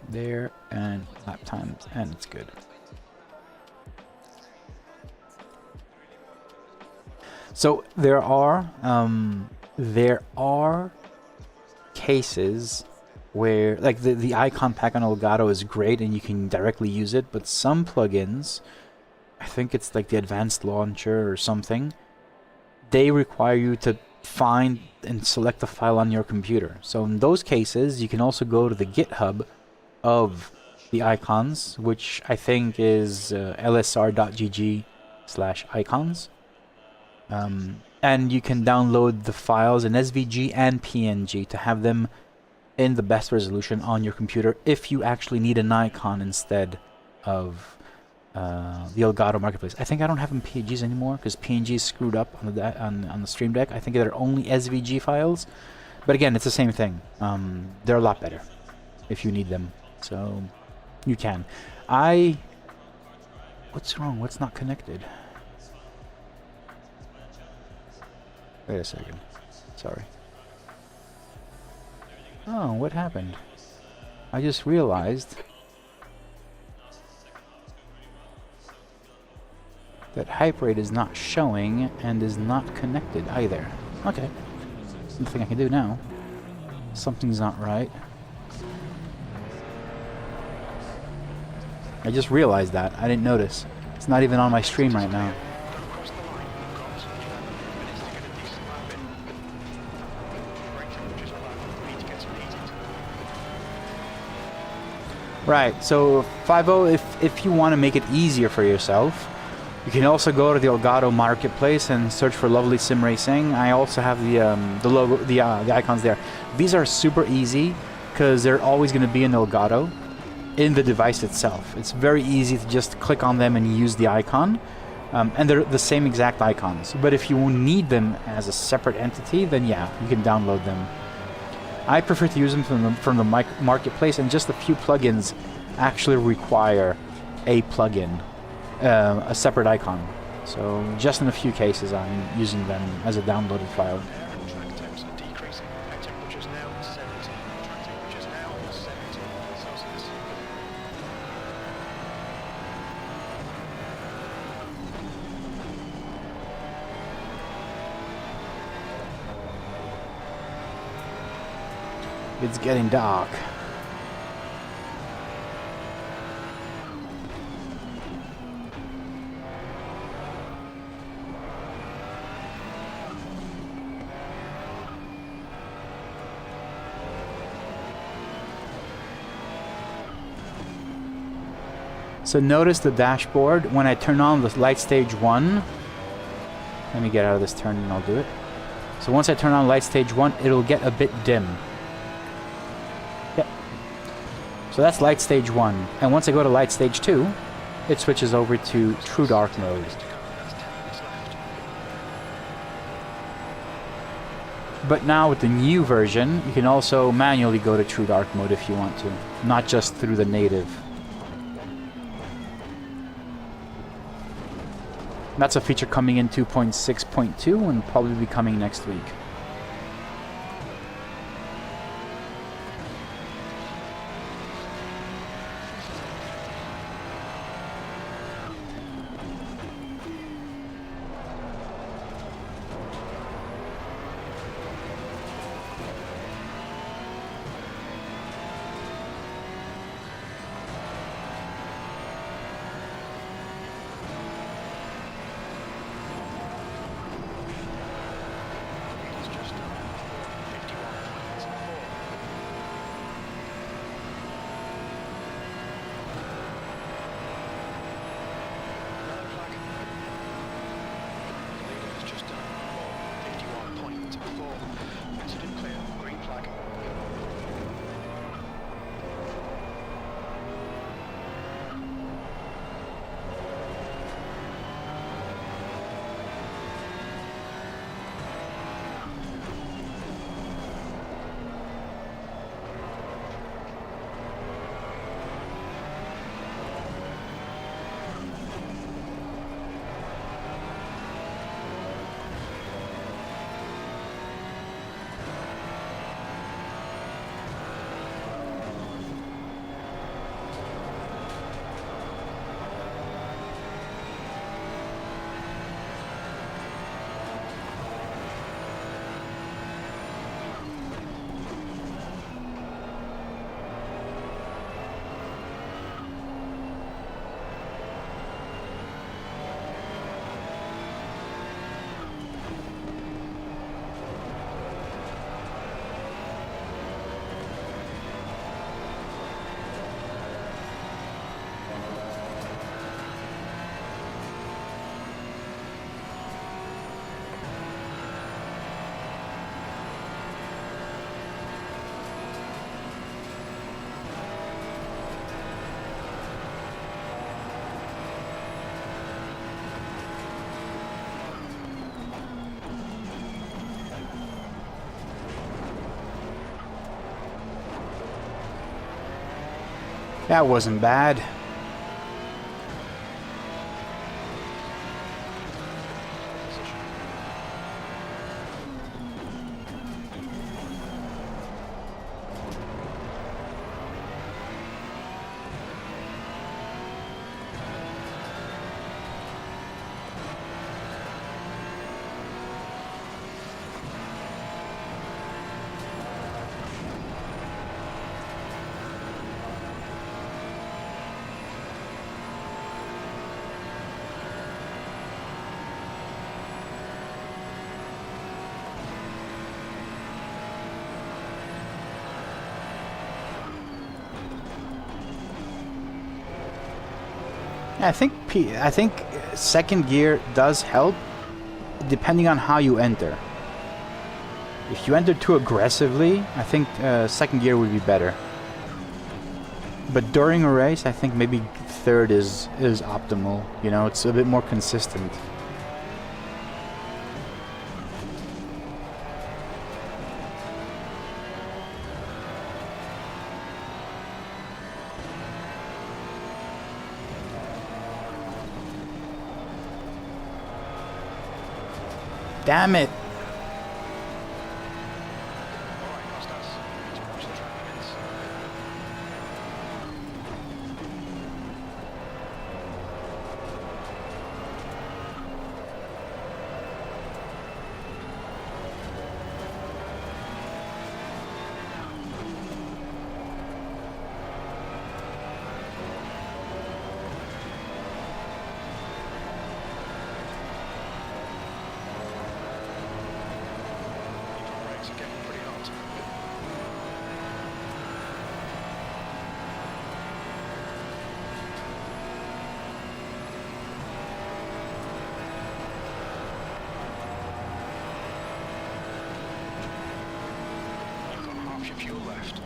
There, and lap times, and it's good. So there are cases where, like, the icon pack on Elgato is great and you can directly use it, but some plugins, I think it's like the advanced launcher or something, they require you to find and select the file on your computer. So in those cases, you can also go to the GitHub of the icons, which I think is lsr.gg/icons. And you can download the files in SVG and PNG to have them in the best resolution on your computer if you actually need an icon instead of the Elgato Marketplace. I think I don't have them PNGs anymore because PNG is screwed up on the Stream Deck. I think they're only SVG files. But again, it's the same thing. They're a lot better if you need them. So you can. What's wrong? What's not connected? Wait a second. Sorry. Oh, what happened? I just realized that hype rate is not showing and is not connected either. Okay. Nothing I can do now. Something's not right. I just realized that. I didn't notice. It's not even on my stream right now. Right, so 5.0, if you want to make it easier for yourself, you can also go to the Elgato Marketplace and search for Lovely Sim Racing. I also have the logo, the icons there. These are super easy because they're always going to be in Elgato in the device itself. It's very easy to just click on them and use the icon, and they're the same exact icons. But if you need them as a separate entity, then yeah, you can download them. I prefer to use them from the marketplace, and just a few plugins actually require a plugin, a separate icon. So just in a few cases I'm using them as a downloaded file. Track temps are decreasing. Air temperatures now 70. Track temperatures now 70 Celsius. It's getting dark. So notice the dashboard, when I turn on the light stage 1, let me get out of this turn and I'll do it. So once I turn on light stage 1, it'll get a bit dim. Yep. So that's light stage 1. And once I go to light stage 2, it switches over to true dark mode. But now with the new version, you can also manually go to true dark mode if you want to, not just through the native. That's a feature coming in 2.6.2 and probably be coming next week. considered clear. Green flag. That wasn't bad. I think second gear does help, depending on how you enter. If you enter too aggressively, I think second gear would be better. But during a race, I think maybe third is optimal. You know, it's a bit more consistent. Damn it! Alright, Costas. Need to watch the track limits. Brakes are getting pretty hot. You've got half your fuel left.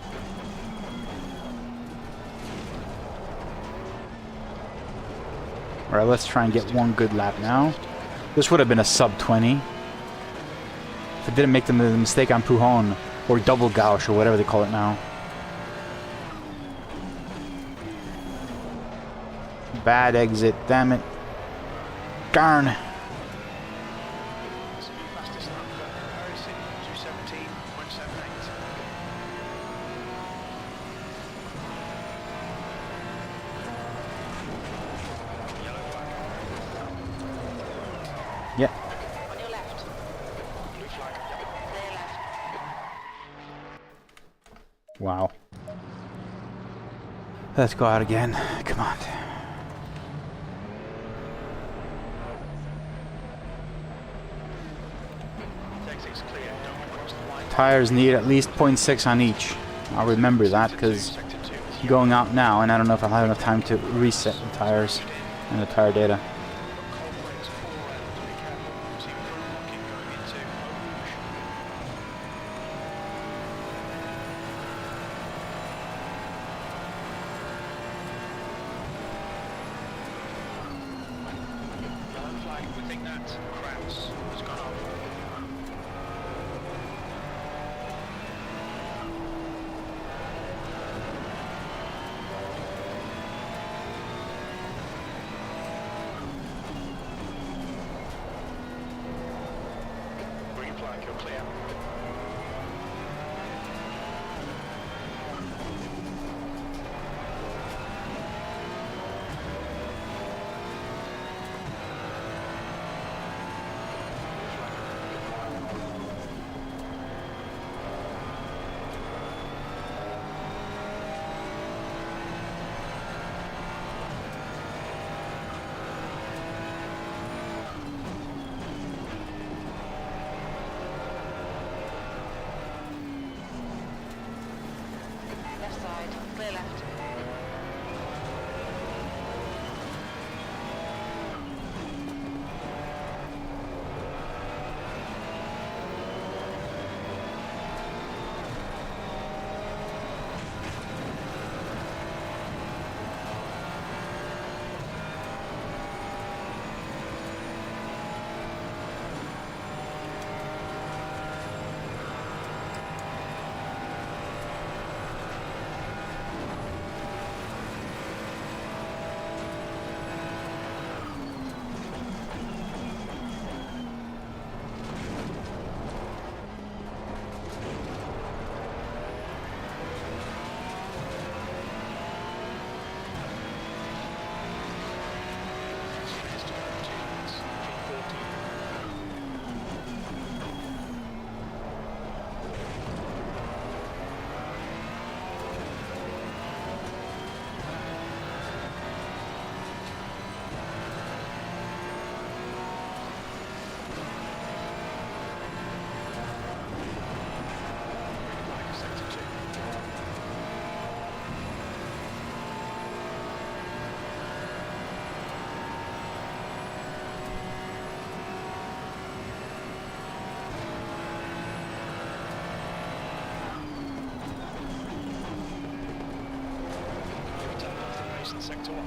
Alright, let's try and get one good lap now. This would have been a sub 20. If I didn't make the mistake on Pujon, or double gauche, or whatever they call it now. Bad exit, damn it. Darn. So your fastest lap for Harrison, 2:17.78. Yellow flag. Yeah. On your left. Blue flag. Clear left. Wow. Let's go out again. Come on. Exit's clear. Don't cross the line. Tires need at least 0.6 on each. I'll remember that because Sector 2. going out now, and I don't know if I'll have enough time to reset the tires and the tire data. Cold brakes all around. Be careful. See crew locking going into Rouge. left, Kraus has gone off. Green flag, you're clear. Left side, clear left. Sector 1.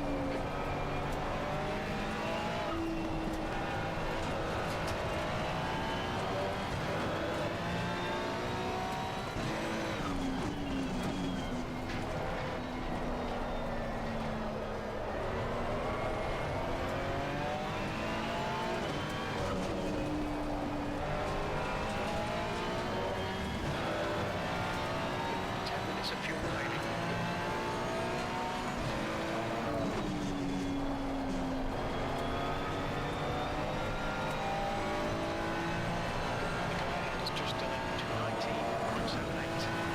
Minutes of fuel remaining. Just done it, 219.78.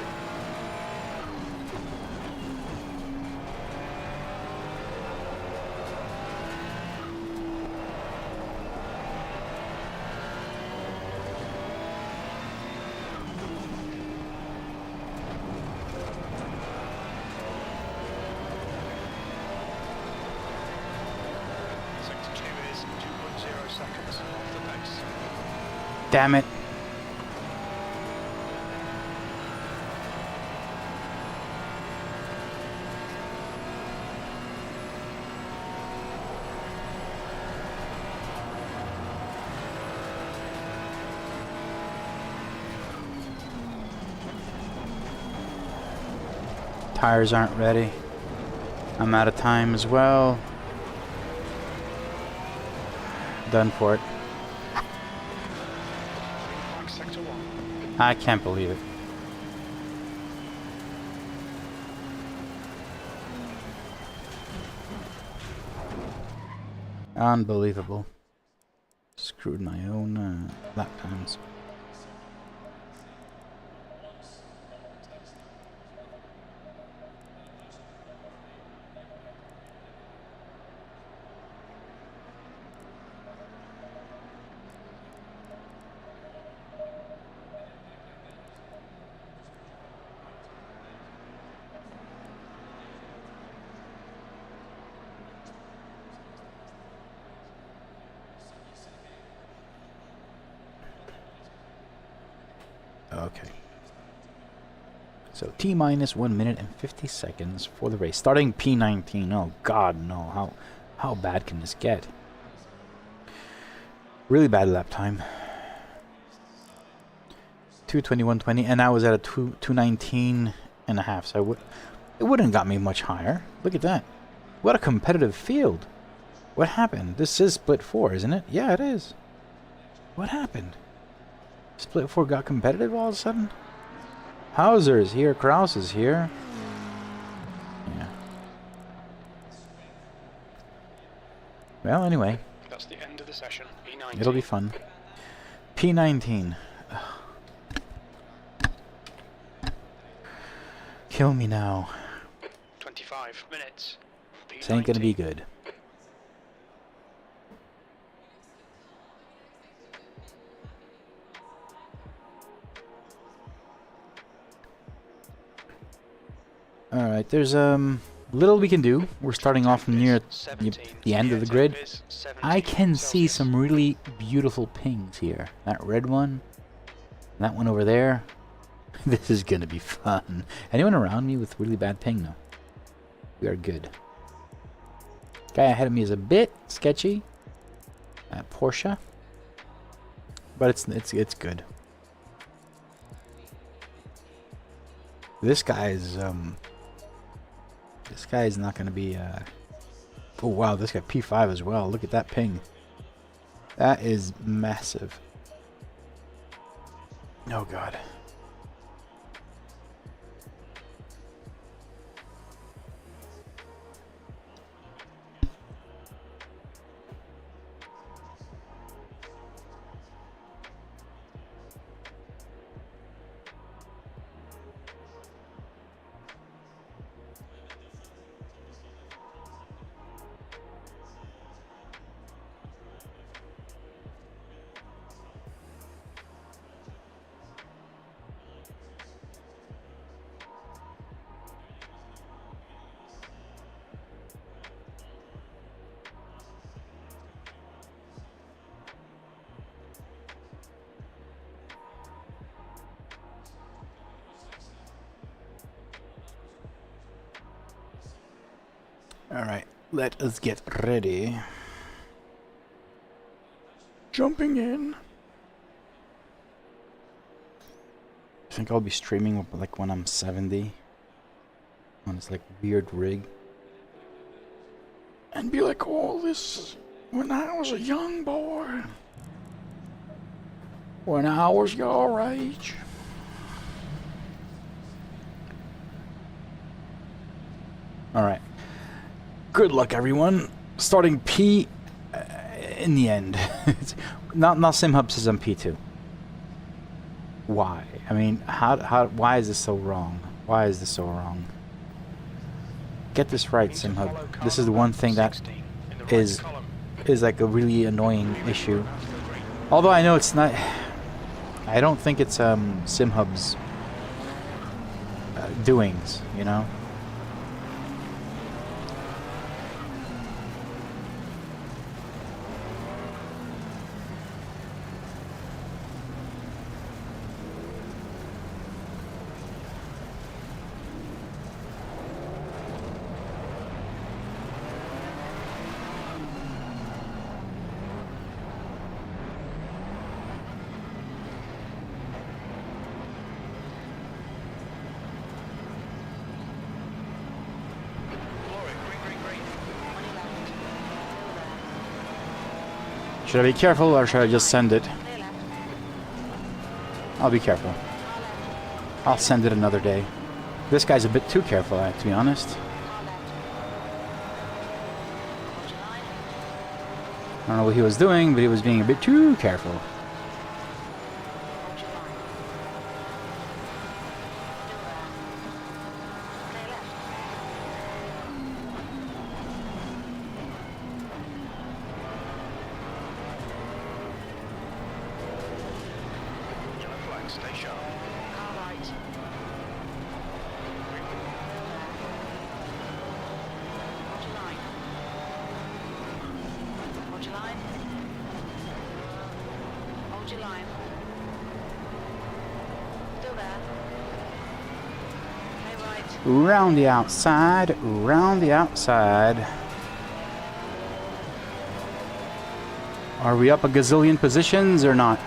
Sector 2 is 2.0 seconds off the pace. Damn it. Tires aren't ready. I'm out of time as well. Done for it. Sector 1. I can't believe it. Unbelievable. Screwed my own lap times. Okay. So T-minus 1 minute and 50 seconds for the race. Starting P19. Oh God, no. How bad can this get? Really bad lap time. 2:21.20, and I was at a 2:19 and a half, so it wouldn't have got me much higher. Look at that. What a competitive field. What happened? This is split 4, isn't it? Yeah, it is. What happened? Split 4 got competitive all of a sudden? Hauser's here, Kraus is here. Yeah. Well, anyway. That's the end of the session. P19. It'll be fun. P19. Kill me now. 25 minutes. This ain't gonna be good. Alright, there's little we can do. We're starting off near the end of the grid. I can see some really beautiful pings here. That red one, that one over there. This is gonna be fun. Anyone around me with really bad ping? No. We are good. Guy ahead of me is a bit sketchy. Porsche. But it's good. This guy is not gonna be oh wow, this got P5 as well. Look at that ping. That is massive. Oh god. Alright, let us get ready. Jumping in. I think I'll be streaming like when I'm 70. When it's like weird rig. And be like, oh, this is when I was a young boy. When I was your age. Alright. Good luck, everyone. Starting P in the end. not SimHub says I'm P2. Why? I mean, why is this so wrong? Why is this so wrong? Get this right, SimHub. This is the one thing that is like a really annoying issue. Although I know it's not. I don't think it's SimHub's doings, you know. Should I be careful or should I just send it? I'll be careful. I'll send it another day. This guy's a bit too careful, to be honest. I don't know what he was doing, but he was being a bit too careful. Round the outside, round the outside. Are we up a gazillion positions or not?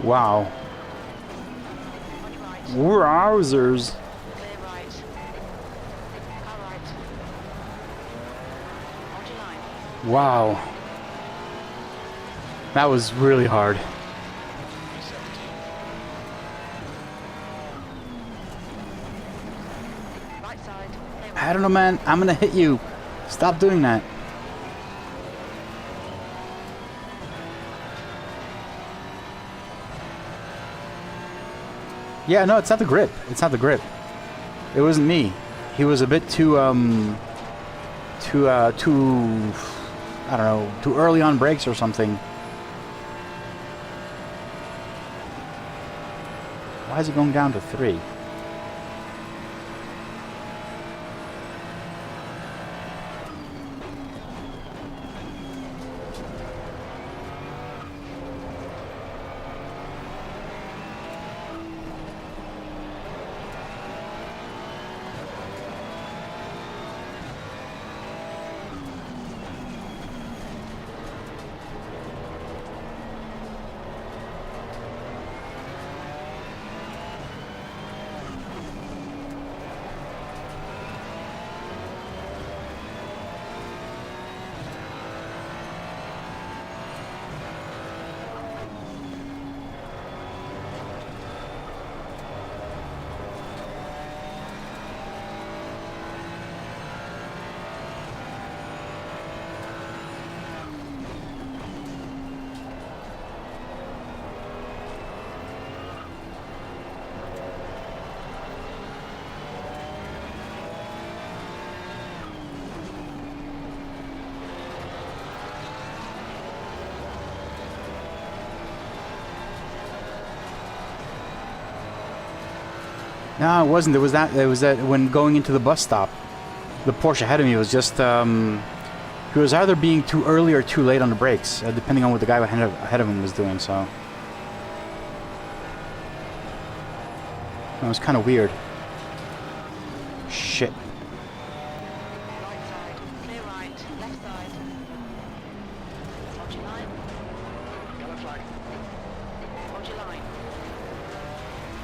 Wow. On your right. Wowzers. Clear right. Car right. Hold your line. Wow. That was really hard. Right side. Clear I right. don't know, man. I'm gonna hit you. Stop doing that. Yeah, no, it's not the grip. It's not the grip. It wasn't me. He was a bit too, I don't know, too early on brakes or something. Why is it going down to 3? No, it wasn't. There was that. There was that when going into the bus stop. The Porsche ahead of me was just. He was either being too early or too late on the brakes, depending on what the guy ahead of him was doing. So it was kind of weird. Shit. Right side. Clear right. Left side. Hold your line. Yellow flag. Hold your line.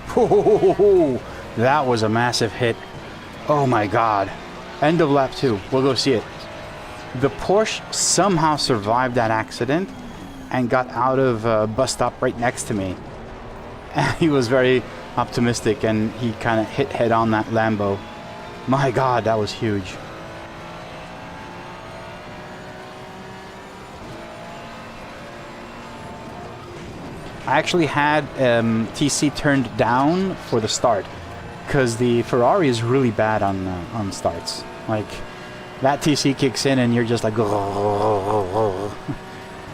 Whoa, that was a massive hit. Oh my god. End of lap 2. We'll go see it. The Porsche somehow survived that accident and got out of a bus stop right next to me. And he was very optimistic and he kind of hit head on that Lambo. My god, that was huge. I actually had TC turned down for the start because the Ferrari is really bad on starts. Like that TC kicks in and you're just like,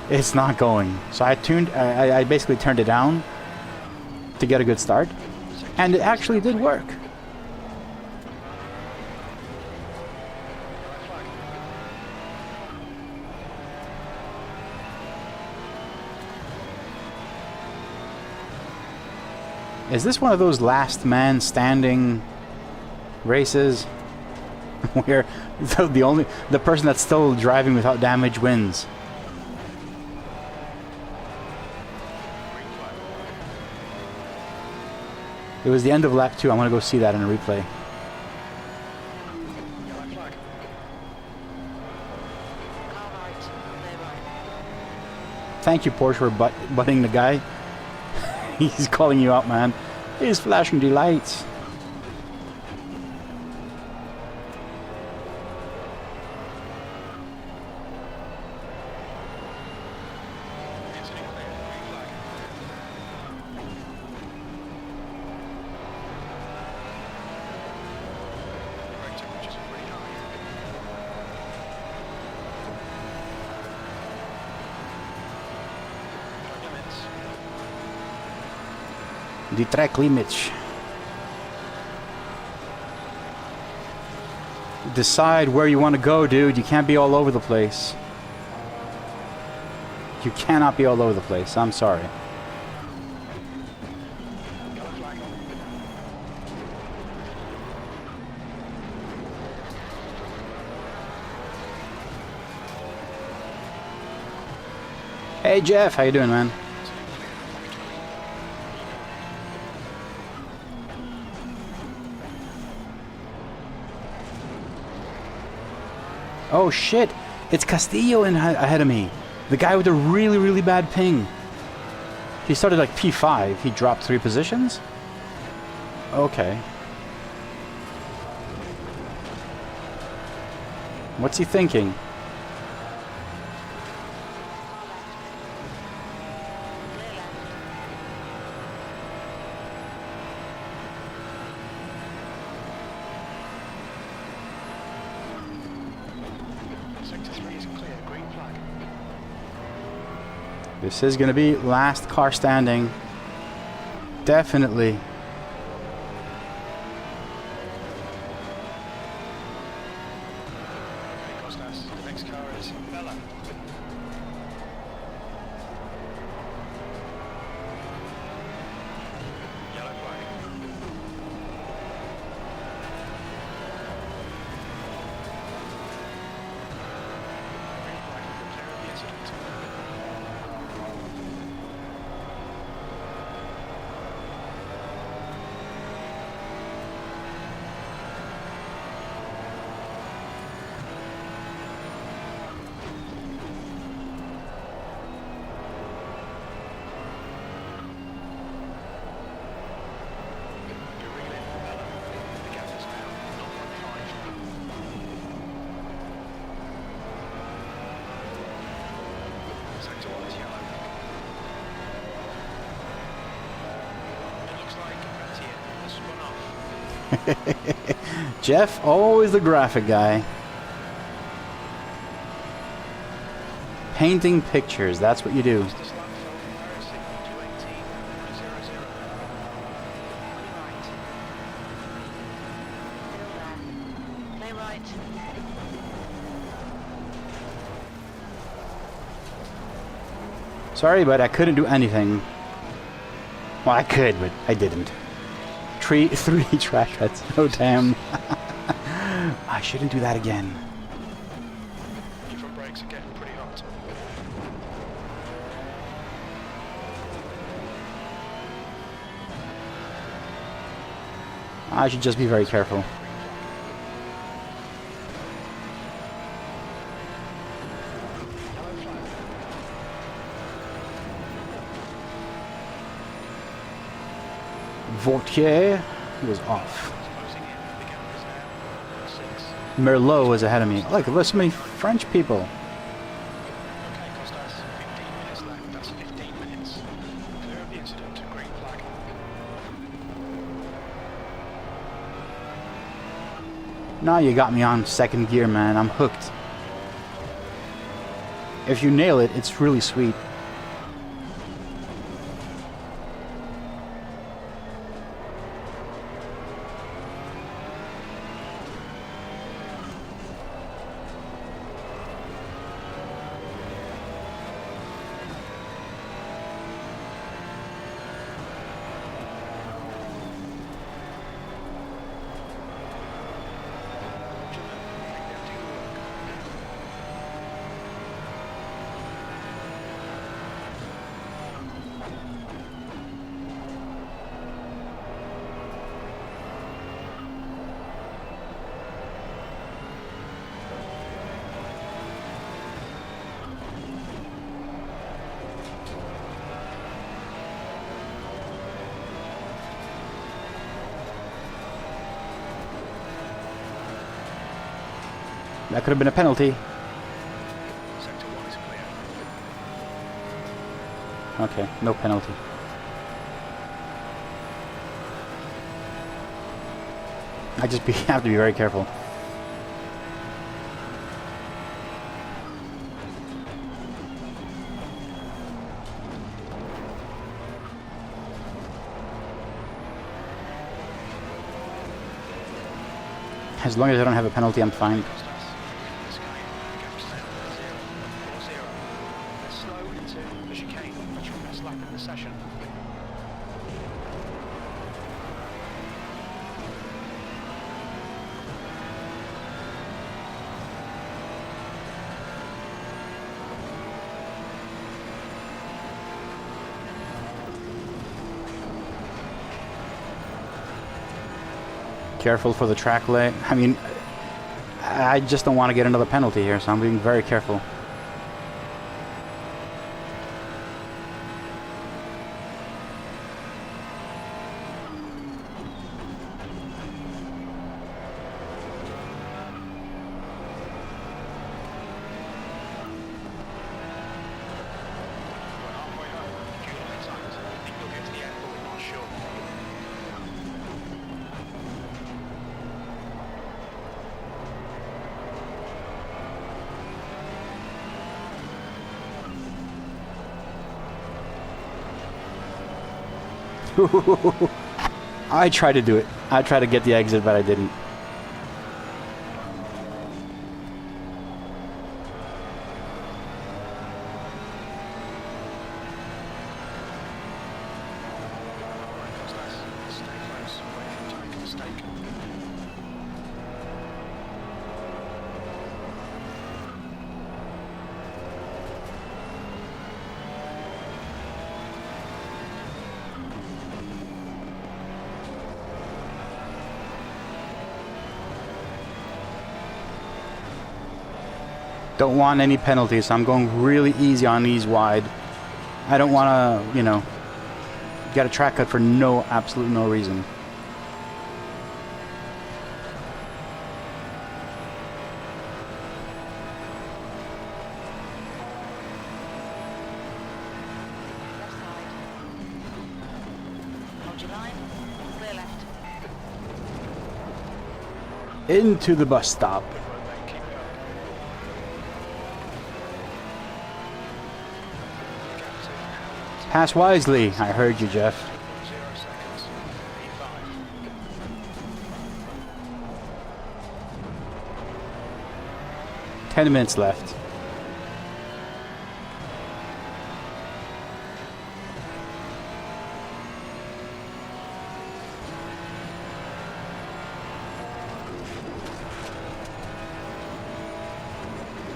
it's not going. So I basically turned it down to get a good start, and it actually did work. Is this one of those last man standing races where the person that's still driving without damage wins? It was the end of lap 2. I'm gonna go see that in a replay. Yellow flag. Car right. Clear right. Thank you, Porsche, for butting the guy. He's calling you out, man. He's flashing the lights. Exiting clear, green flag. Brake temperatures are pretty high. Track limits. The track limits. Decide where you want to go, dude. You can't be all over the place. You cannot be all over the place. I'm sorry. Yellow flag. Hey, Jeff. How you doing, man? Exiting clear, package clean. Oh, shit. It's Castillo ahead of me. The guy with the really, really bad ping. He started like P5. He dropped 3 positions? Okay. What's he thinking? Clear left. Sector 3 is clear, green flag. This is going to be last car standing. Definitely. Okay, Costas, the next car is Bella. Yellow flag. Green flag, clear of the incident. You're reeling, Bella. The gap is now 0.5. Sector 1 is yellow. It looks like Etienne has spun off. Jeff, always the graphic guy. Painting pictures, that's what you do. This lap felt embarrassing. 218.00. Right. Still there. Play right. Sorry, but I couldn't do anything. Well, I could, but I didn't. Three trash cuts. Oh, damn. I shouldn't do that again. Your front brakes are getting pretty hot. I should just be very careful. Green flag. Yellow flag. Vautier was off. Closing in. The gap is now 6. Merlot was ahead of me. Look, there's so many French people. Okay, Costas, 15 minutes left. That's 15 minutes. Clear of the incident. Green flag. Now you got me on second gear, man. I'm hooked. If you nail it, it's really sweet. That could have been a penalty. Sector 1 is clear. Okay, no penalty. I just have to be very careful. As long as I don't have a penalty, I'm fine. Costas, this game, gaps down to 0, 4-0. They're slow into the chicane, which will best lap in the session. Careful for the track lay. I mean, I just don't want to get another penalty here, so I'm being very careful. We're halfway home. Fuel line tight. Think you'll get to the end, but we're not sure. I tried to do it. I tried to get the exit, but I didn't. Alright, Costas, stay close. Wait for you to make a mistake. Don't want any penalties, so I'm going really easy on these wide. I don't want to, you know, get a track cut for absolute no reason. Left side. Hold your line. Clear left. Into the bus stop. Good work, mate. Keep it up. Gap to now. Pass wisely. I heard you, Jeff. 0 seconds. P5. 10 minutes left.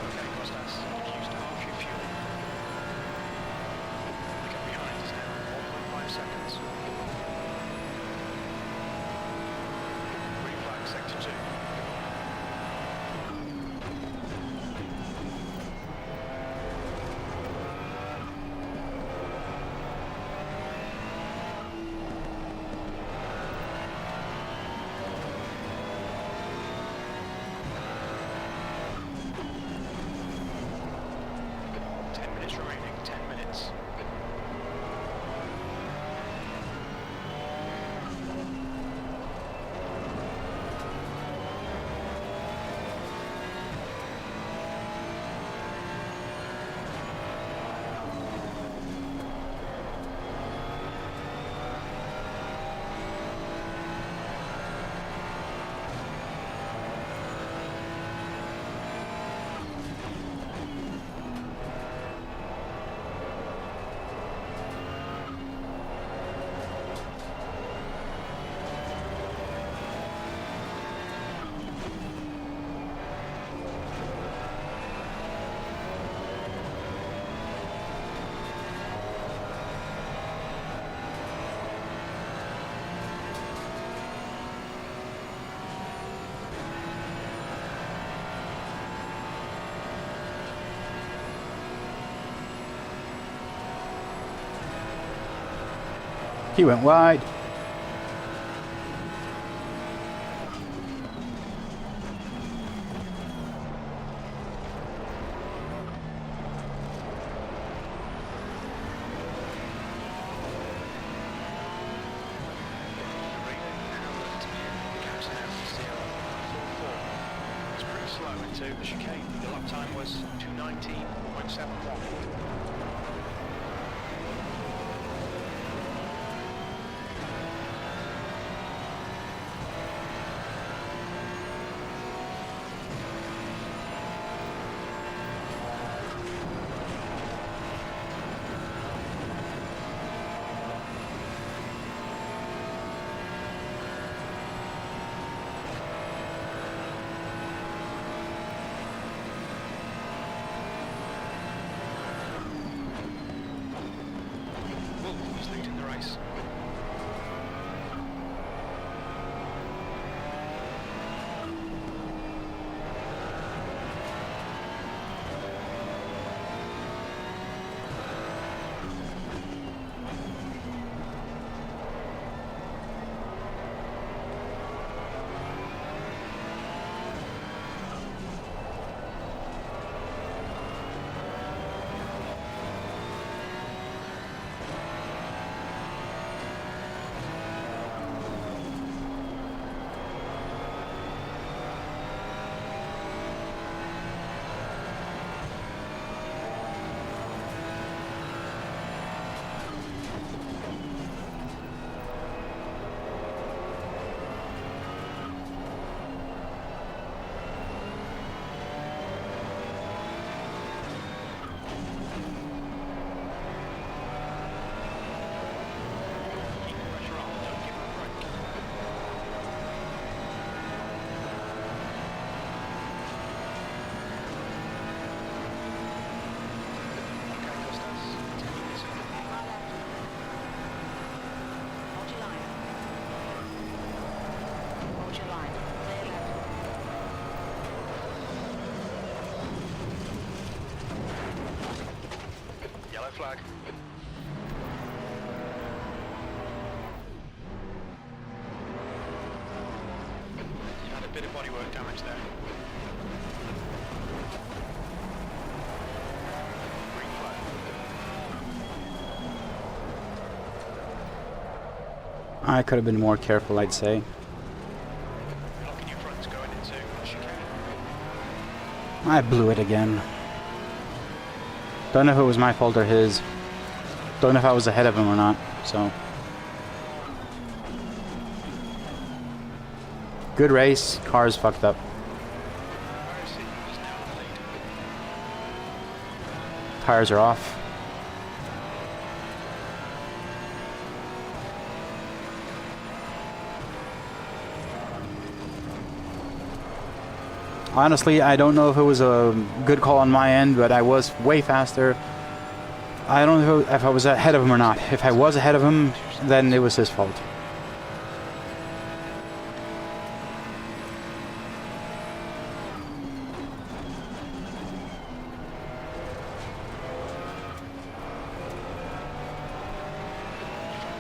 Okay, Costas, you've used half your fuel. The gap behind is now 1.5 seconds. Green flag, sector 2. Remaining 10 minutes. He went wide. slow into the chicane. The lap time was 2:19.71. He's leading the race. Flag. You had a bit of bodywork damage there. Green flag. I could have been more careful, I'd say. Blocking your fronts going into chicane. I blew it again. Don't know if it was my fault or his. Don't know if I was ahead of him or not, so. Good race, car's fucked up. AOC is now in the lead. Tires are off. Honestly, I don't know if it was a good call on my end, but I was way faster. I don't know if I was ahead of him or not. If I was ahead of him, then it was his fault.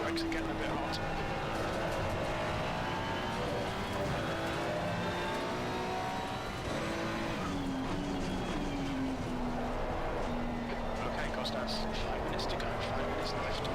Brakes are getting a bit hot. Okay, Costas, 5 minutes to go, 5 minutes left.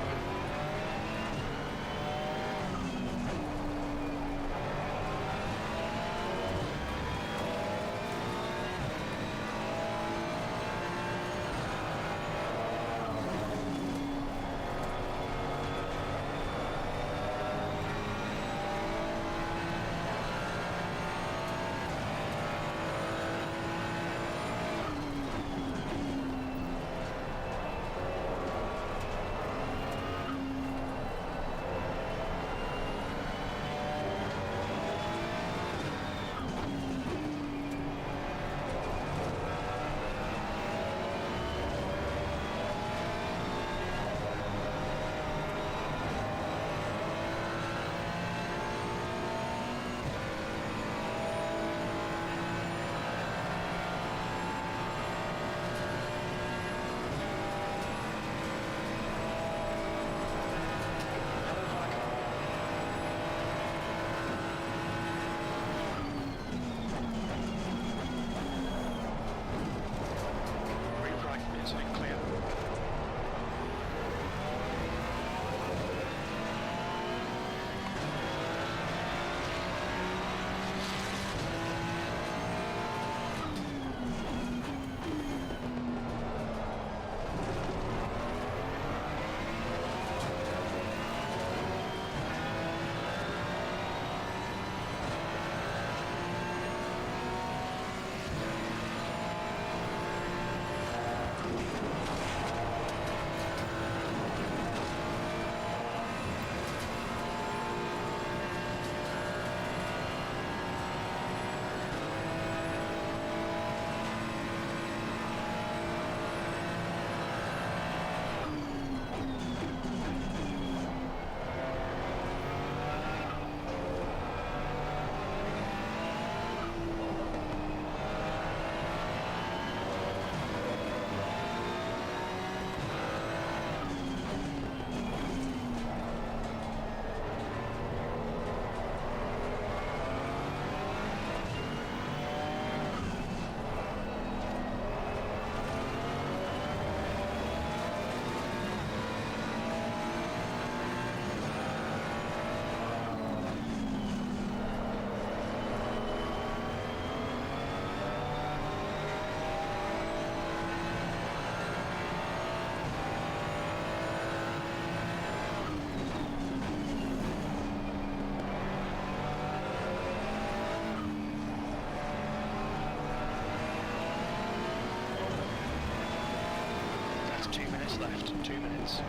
minutes left. 2 minutes.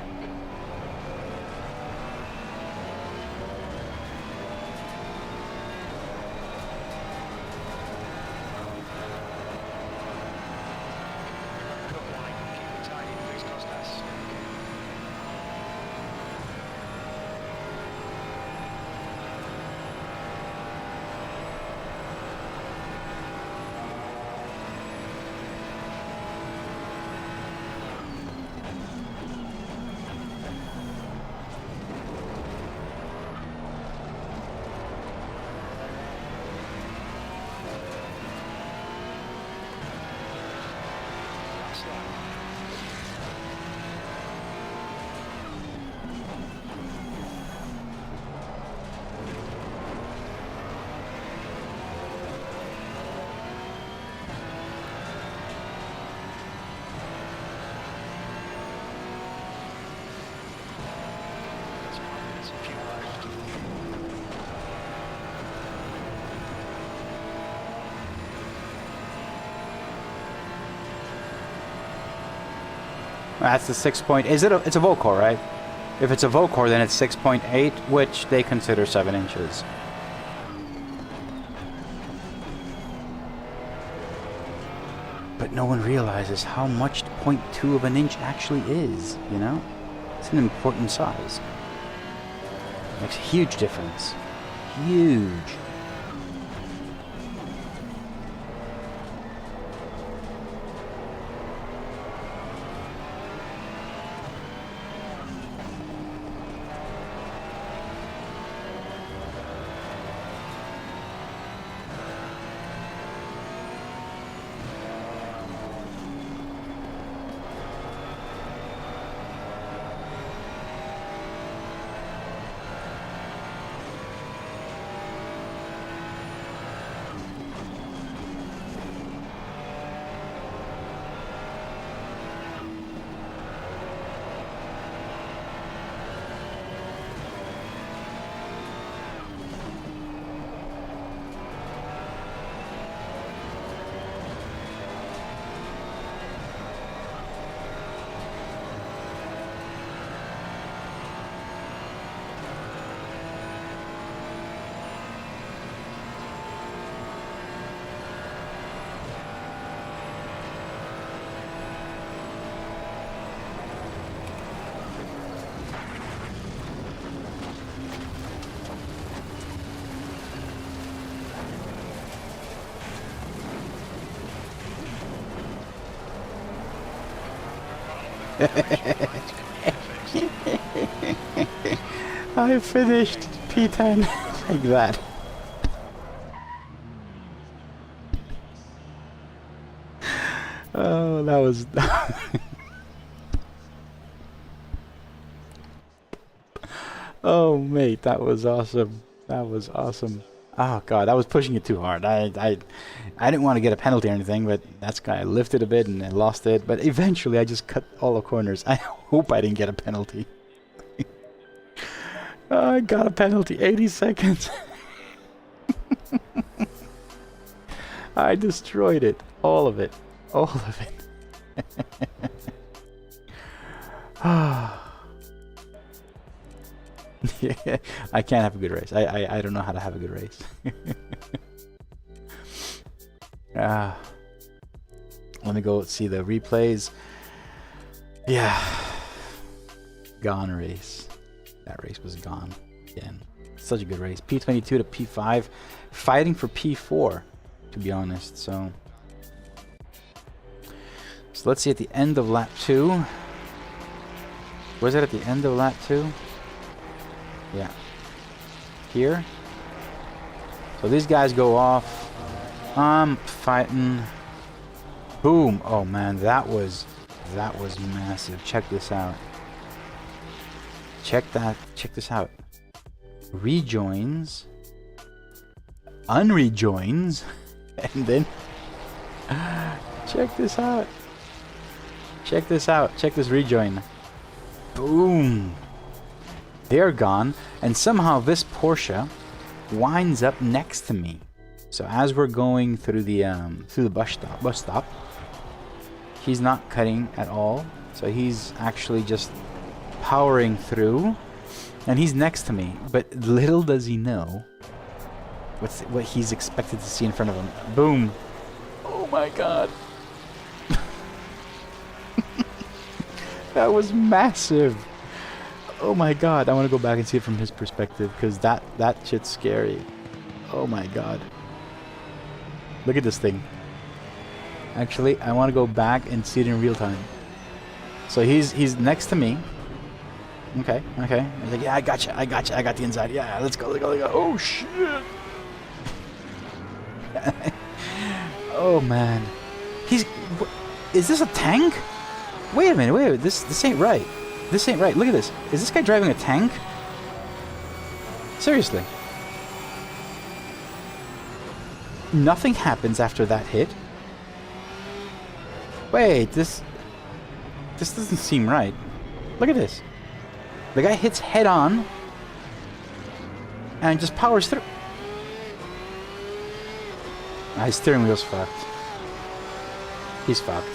Cut wide. Keep it tidy, please, Costas. Last lap. That's 5 minutes of fuel left. That's the 6 point. Is it? It's a Volcore, right? If it's a Volcore, then it's 6.8, which they consider 7 inches. But no one realizes how much 0.2 of an inch actually is. You know, it's an important size. Makes a huge difference. Huge. I finished P10 like that. Oh, that was... Oh, mate, that was awesome. That was awesome. Oh, God, I was pushing it too hard. I didn't want to get a penalty or anything, but that's kind of lifted a bit and I lost it. But eventually, I just cut all the corners. I hope I didn't get a penalty. Oh, I got a penalty. 80 seconds. I destroyed it. All of it. All of it. Yeah, I can't have a good race. I don't know how to have a good race. Let me go see the replays. Yeah. Gone race. That race was gone again. Such a good race. P22 to P5. Fighting for P4, to be honest. So let's see at the end of lap 2. Was it at the end of lap 2? Yeah. Here. So these guys go off. I'm fighting. Boom. Oh man, that was massive. Check this out. Check this out. Rejoins. Unrejoins. And then check this out. Check this out. Check this rejoin. Boom. They're gone, and somehow this Porsche winds up next to me. So as we're going through the bus stop, he's not cutting at all. So he's actually just powering through, and he's next to me. But little does he know what he's expected to see in front of him. Boom! Oh my god! That was massive. Oh my god! I want to go back and see it from his perspective because that shit's scary. Oh my god! Look at this thing. Actually, I want to go back and see it in real time. So he's next to me. Okay, okay. He's like, yeah, I got the inside. Yeah, let's go. Oh shit! Oh man, is this a tank? Wait a minute, this ain't right. This ain't right. Look at this. Is this guy driving a tank? Seriously. Nothing happens after that hit. Wait, this doesn't seem right. Look at this. The guy hits head on and just powers through. His steering wheel's fucked. He's fucked.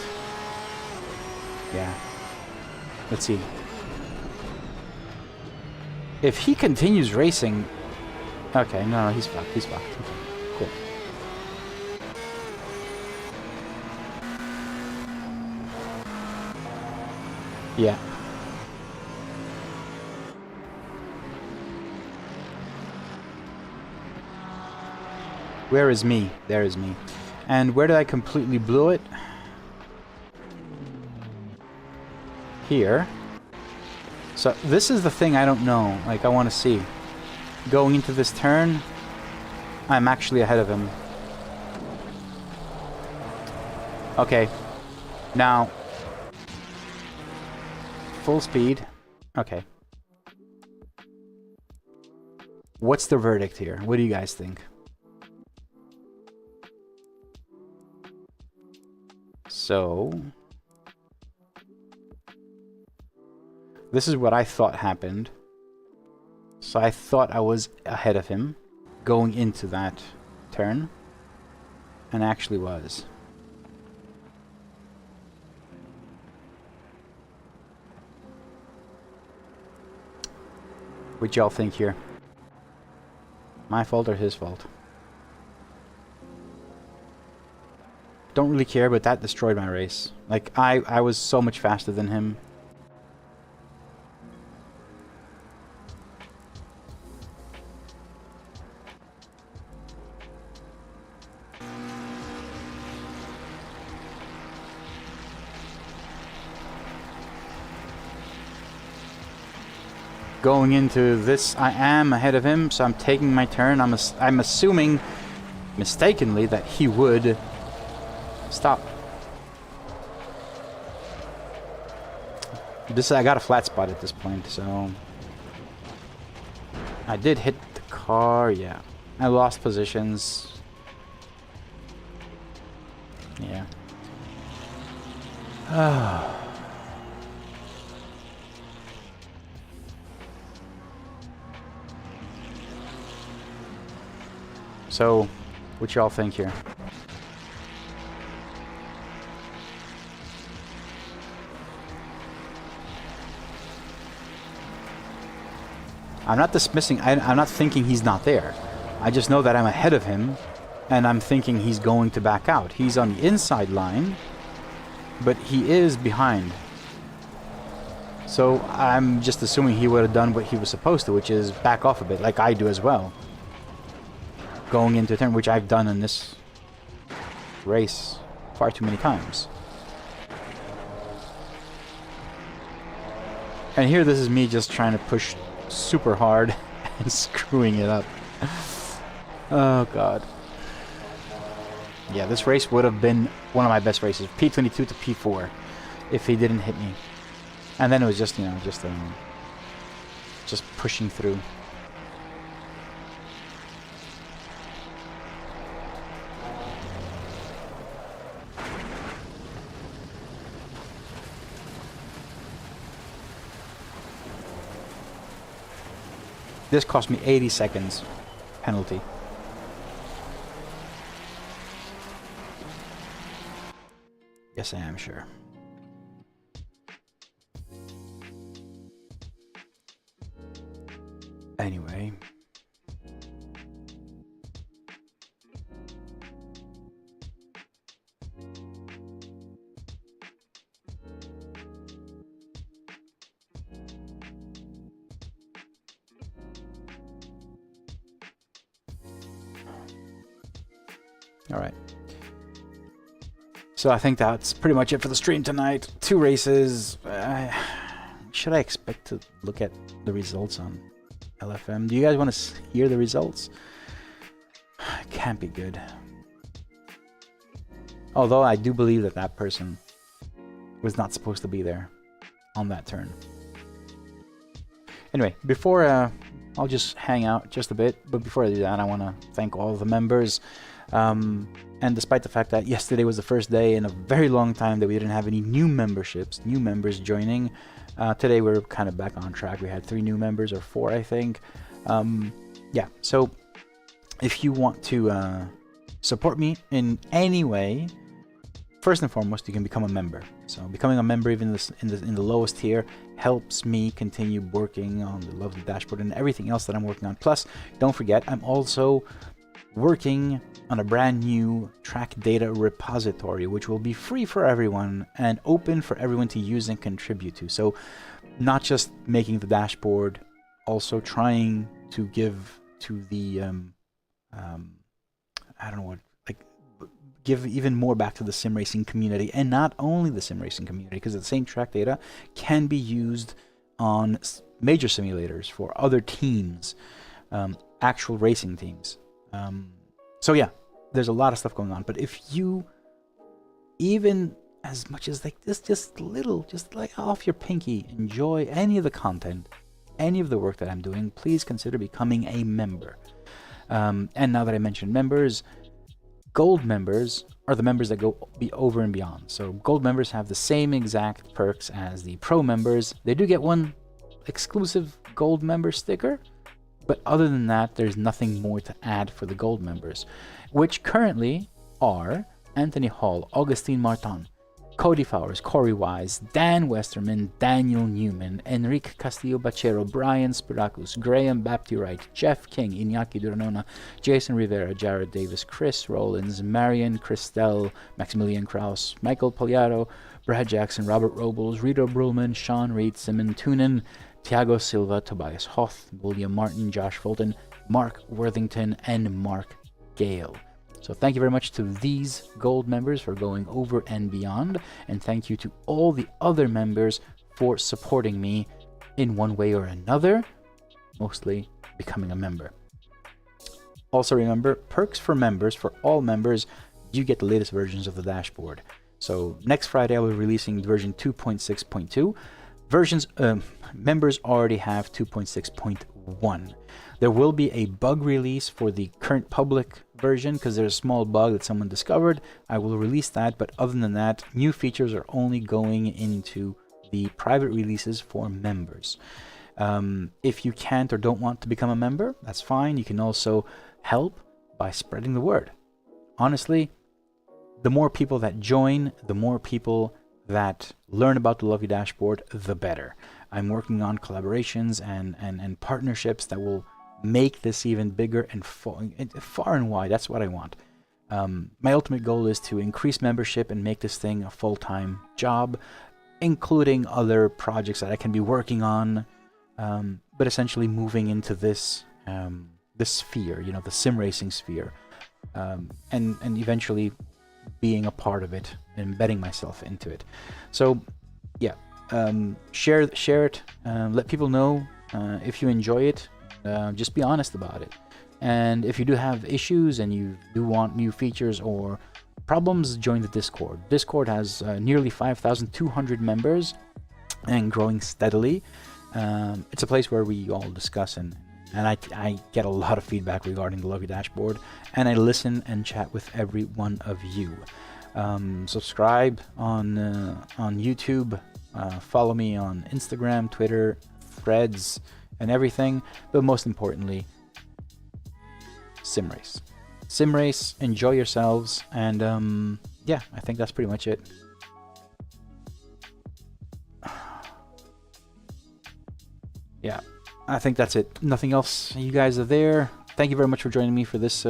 Yeah. Let's see. If he continues racing... Okay, no, he's fucked. He's fucked. Okay, cool. Yeah. Where is me? There is me. And where did I completely blow it? Here. So this is the thing I don't know. Like, I want to see. Going into this turn, I'm actually ahead of him. Okay. Now, full speed. Okay. What's the verdict here? What do you guys think? So, this is what I thought happened. So I thought I was ahead of him going into that turn, and actually was. What y'all think here? My fault or his fault? Don't really care, but that destroyed my race. Like, I was so much faster than him. Going into this, I am ahead of him, so I'm taking my turn. I'm assuming, mistakenly, that he would stop. I got a flat spot at this point, so I did hit the car. Yeah, I lost positions. Yeah. So, what y'all think here? I'm not dismissing, I'm not thinking he's not there. I just know that I'm ahead of him, and I'm thinking he's going to back out. He's on the inside line, but he is behind. So I'm just assuming he would have done what he was supposed to, which is back off a bit, like I do as well. Going into a turn, which I've done in this race far too many times. And here this is me just trying to push super hard and screwing it up. Oh god. Yeah, this race would have been one of my best races. P22 to P4 if he didn't hit me. And then it was just, you know, just pushing through. This cost me 80 seconds penalty. Yes, I am sure. All right. So I think that's pretty much it for the stream tonight. 2 races. Should I expect to look at the results on LFM? Do you guys want to hear the results? It can't be good. Although I do believe that that person was not supposed to be there on that turn. Anyway, before I'll just hang out just a bit, but before I do that, I want to thank all the members. And despite the fact that yesterday was the first day in a very long time that we didn't have any new members joining, today we're kind of back on track. We had 3 new members, or 4, I think. Yeah, so if you want to support me in any way, first and foremost, you can become a member. So becoming a member, even in the lowest tier, helps me continue working on the lovely dashboard and everything else that I'm working on. Plus, don't forget, I'm also working on a brand new track data repository, which will be free for everyone and open for everyone to use and contribute to. So not just making the dashboard, also trying to give to the I don't know what, like, give even more back to the sim racing community, and not only the sim racing community, because the same track data can be used on major simulators for other teams, actual racing teams. So yeah, there's a lot of stuff going on. But if you, even as much as like this, just like off your pinky, enjoy any of the content, any of the work that I'm doing, please consider becoming a member. And now that I mentioned members, gold members are the members that go over and beyond. So gold members have the same exact perks as the pro members. They do get one exclusive gold member sticker, but other than that, there's nothing more to add for the gold members, which currently are Anthony Hall, Augustine Martin, Cody Fowers, Corey Wise, Dan Westerman, Daniel Newman, Enrique Castillo Bachero, Brian Spiracus, Graham Baptiste, Jeff King, Iñaki Duranona, Jason Rivera, Jared Davis, Chris Rollins, Marion Christel, Maximilian Kraus, Michael Poliaro, Brad Jackson, Robert Robles, Rito Brulman, Sean Reed, Simon Tunen, Thiago Silva, Tobias Hoth, William Martin, Josh Fulton, Mark Worthington, and Mark Gale. So thank you very much to these gold members for going over and beyond, and thank you to all the other members for supporting me in one way or another, mostly becoming a member. Also remember, perks for members, for all members, you get the latest versions of the dashboard. So next Friday I will be releasing version 2.6.2. Members already have 2.6.1. There will be a bug release for the current public version because there's a small bug that someone discovered. I will release that, but other than that, new features are only going into the private releases for members. If you can't or don't want to become a member, that's fine. You can also help by spreading the word. Honestly, the more people that join, the more people that learn about the lovely dashboard, the better. I'm working on collaborations and partnerships that will make this even bigger and far and wide. That's what I want. My ultimate goal is to increase membership and make this thing a full-time job, including other projects that I can be working on, but essentially moving into this this sphere, you know, the sim racing sphere, and eventually being a part of it, embedding myself into it. So yeah, share it, let people know if you enjoy it. Just be honest about it, and if you do have issues and you do want new features or problems, join the Discord has nearly 5,200 members and growing steadily. It's a place where we all discuss and I get a lot of feedback regarding the lovely dashboard, and I listen and chat with every one of you. Subscribe on YouTube, follow me on Instagram, Twitter, Threads, and everything. But most importantly, sim race, enjoy yourselves, and yeah, I think that's pretty much it. Yeah, I think that's it. Nothing else. You guys are there. Thank you very much for joining me for this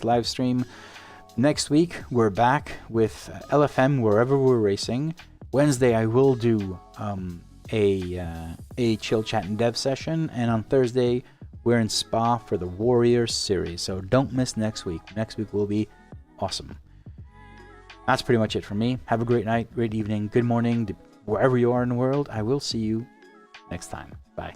live stream. Next week we're back with LFM wherever we're racing. Wednesday I will do a chill chat and dev session, and on Thursday we're in Spa for the Warrior series. So don't miss next week. Next week will be awesome. That's pretty much it from me. Have a great night, great evening, good morning, wherever you are in the world. I will see you next time. Bye.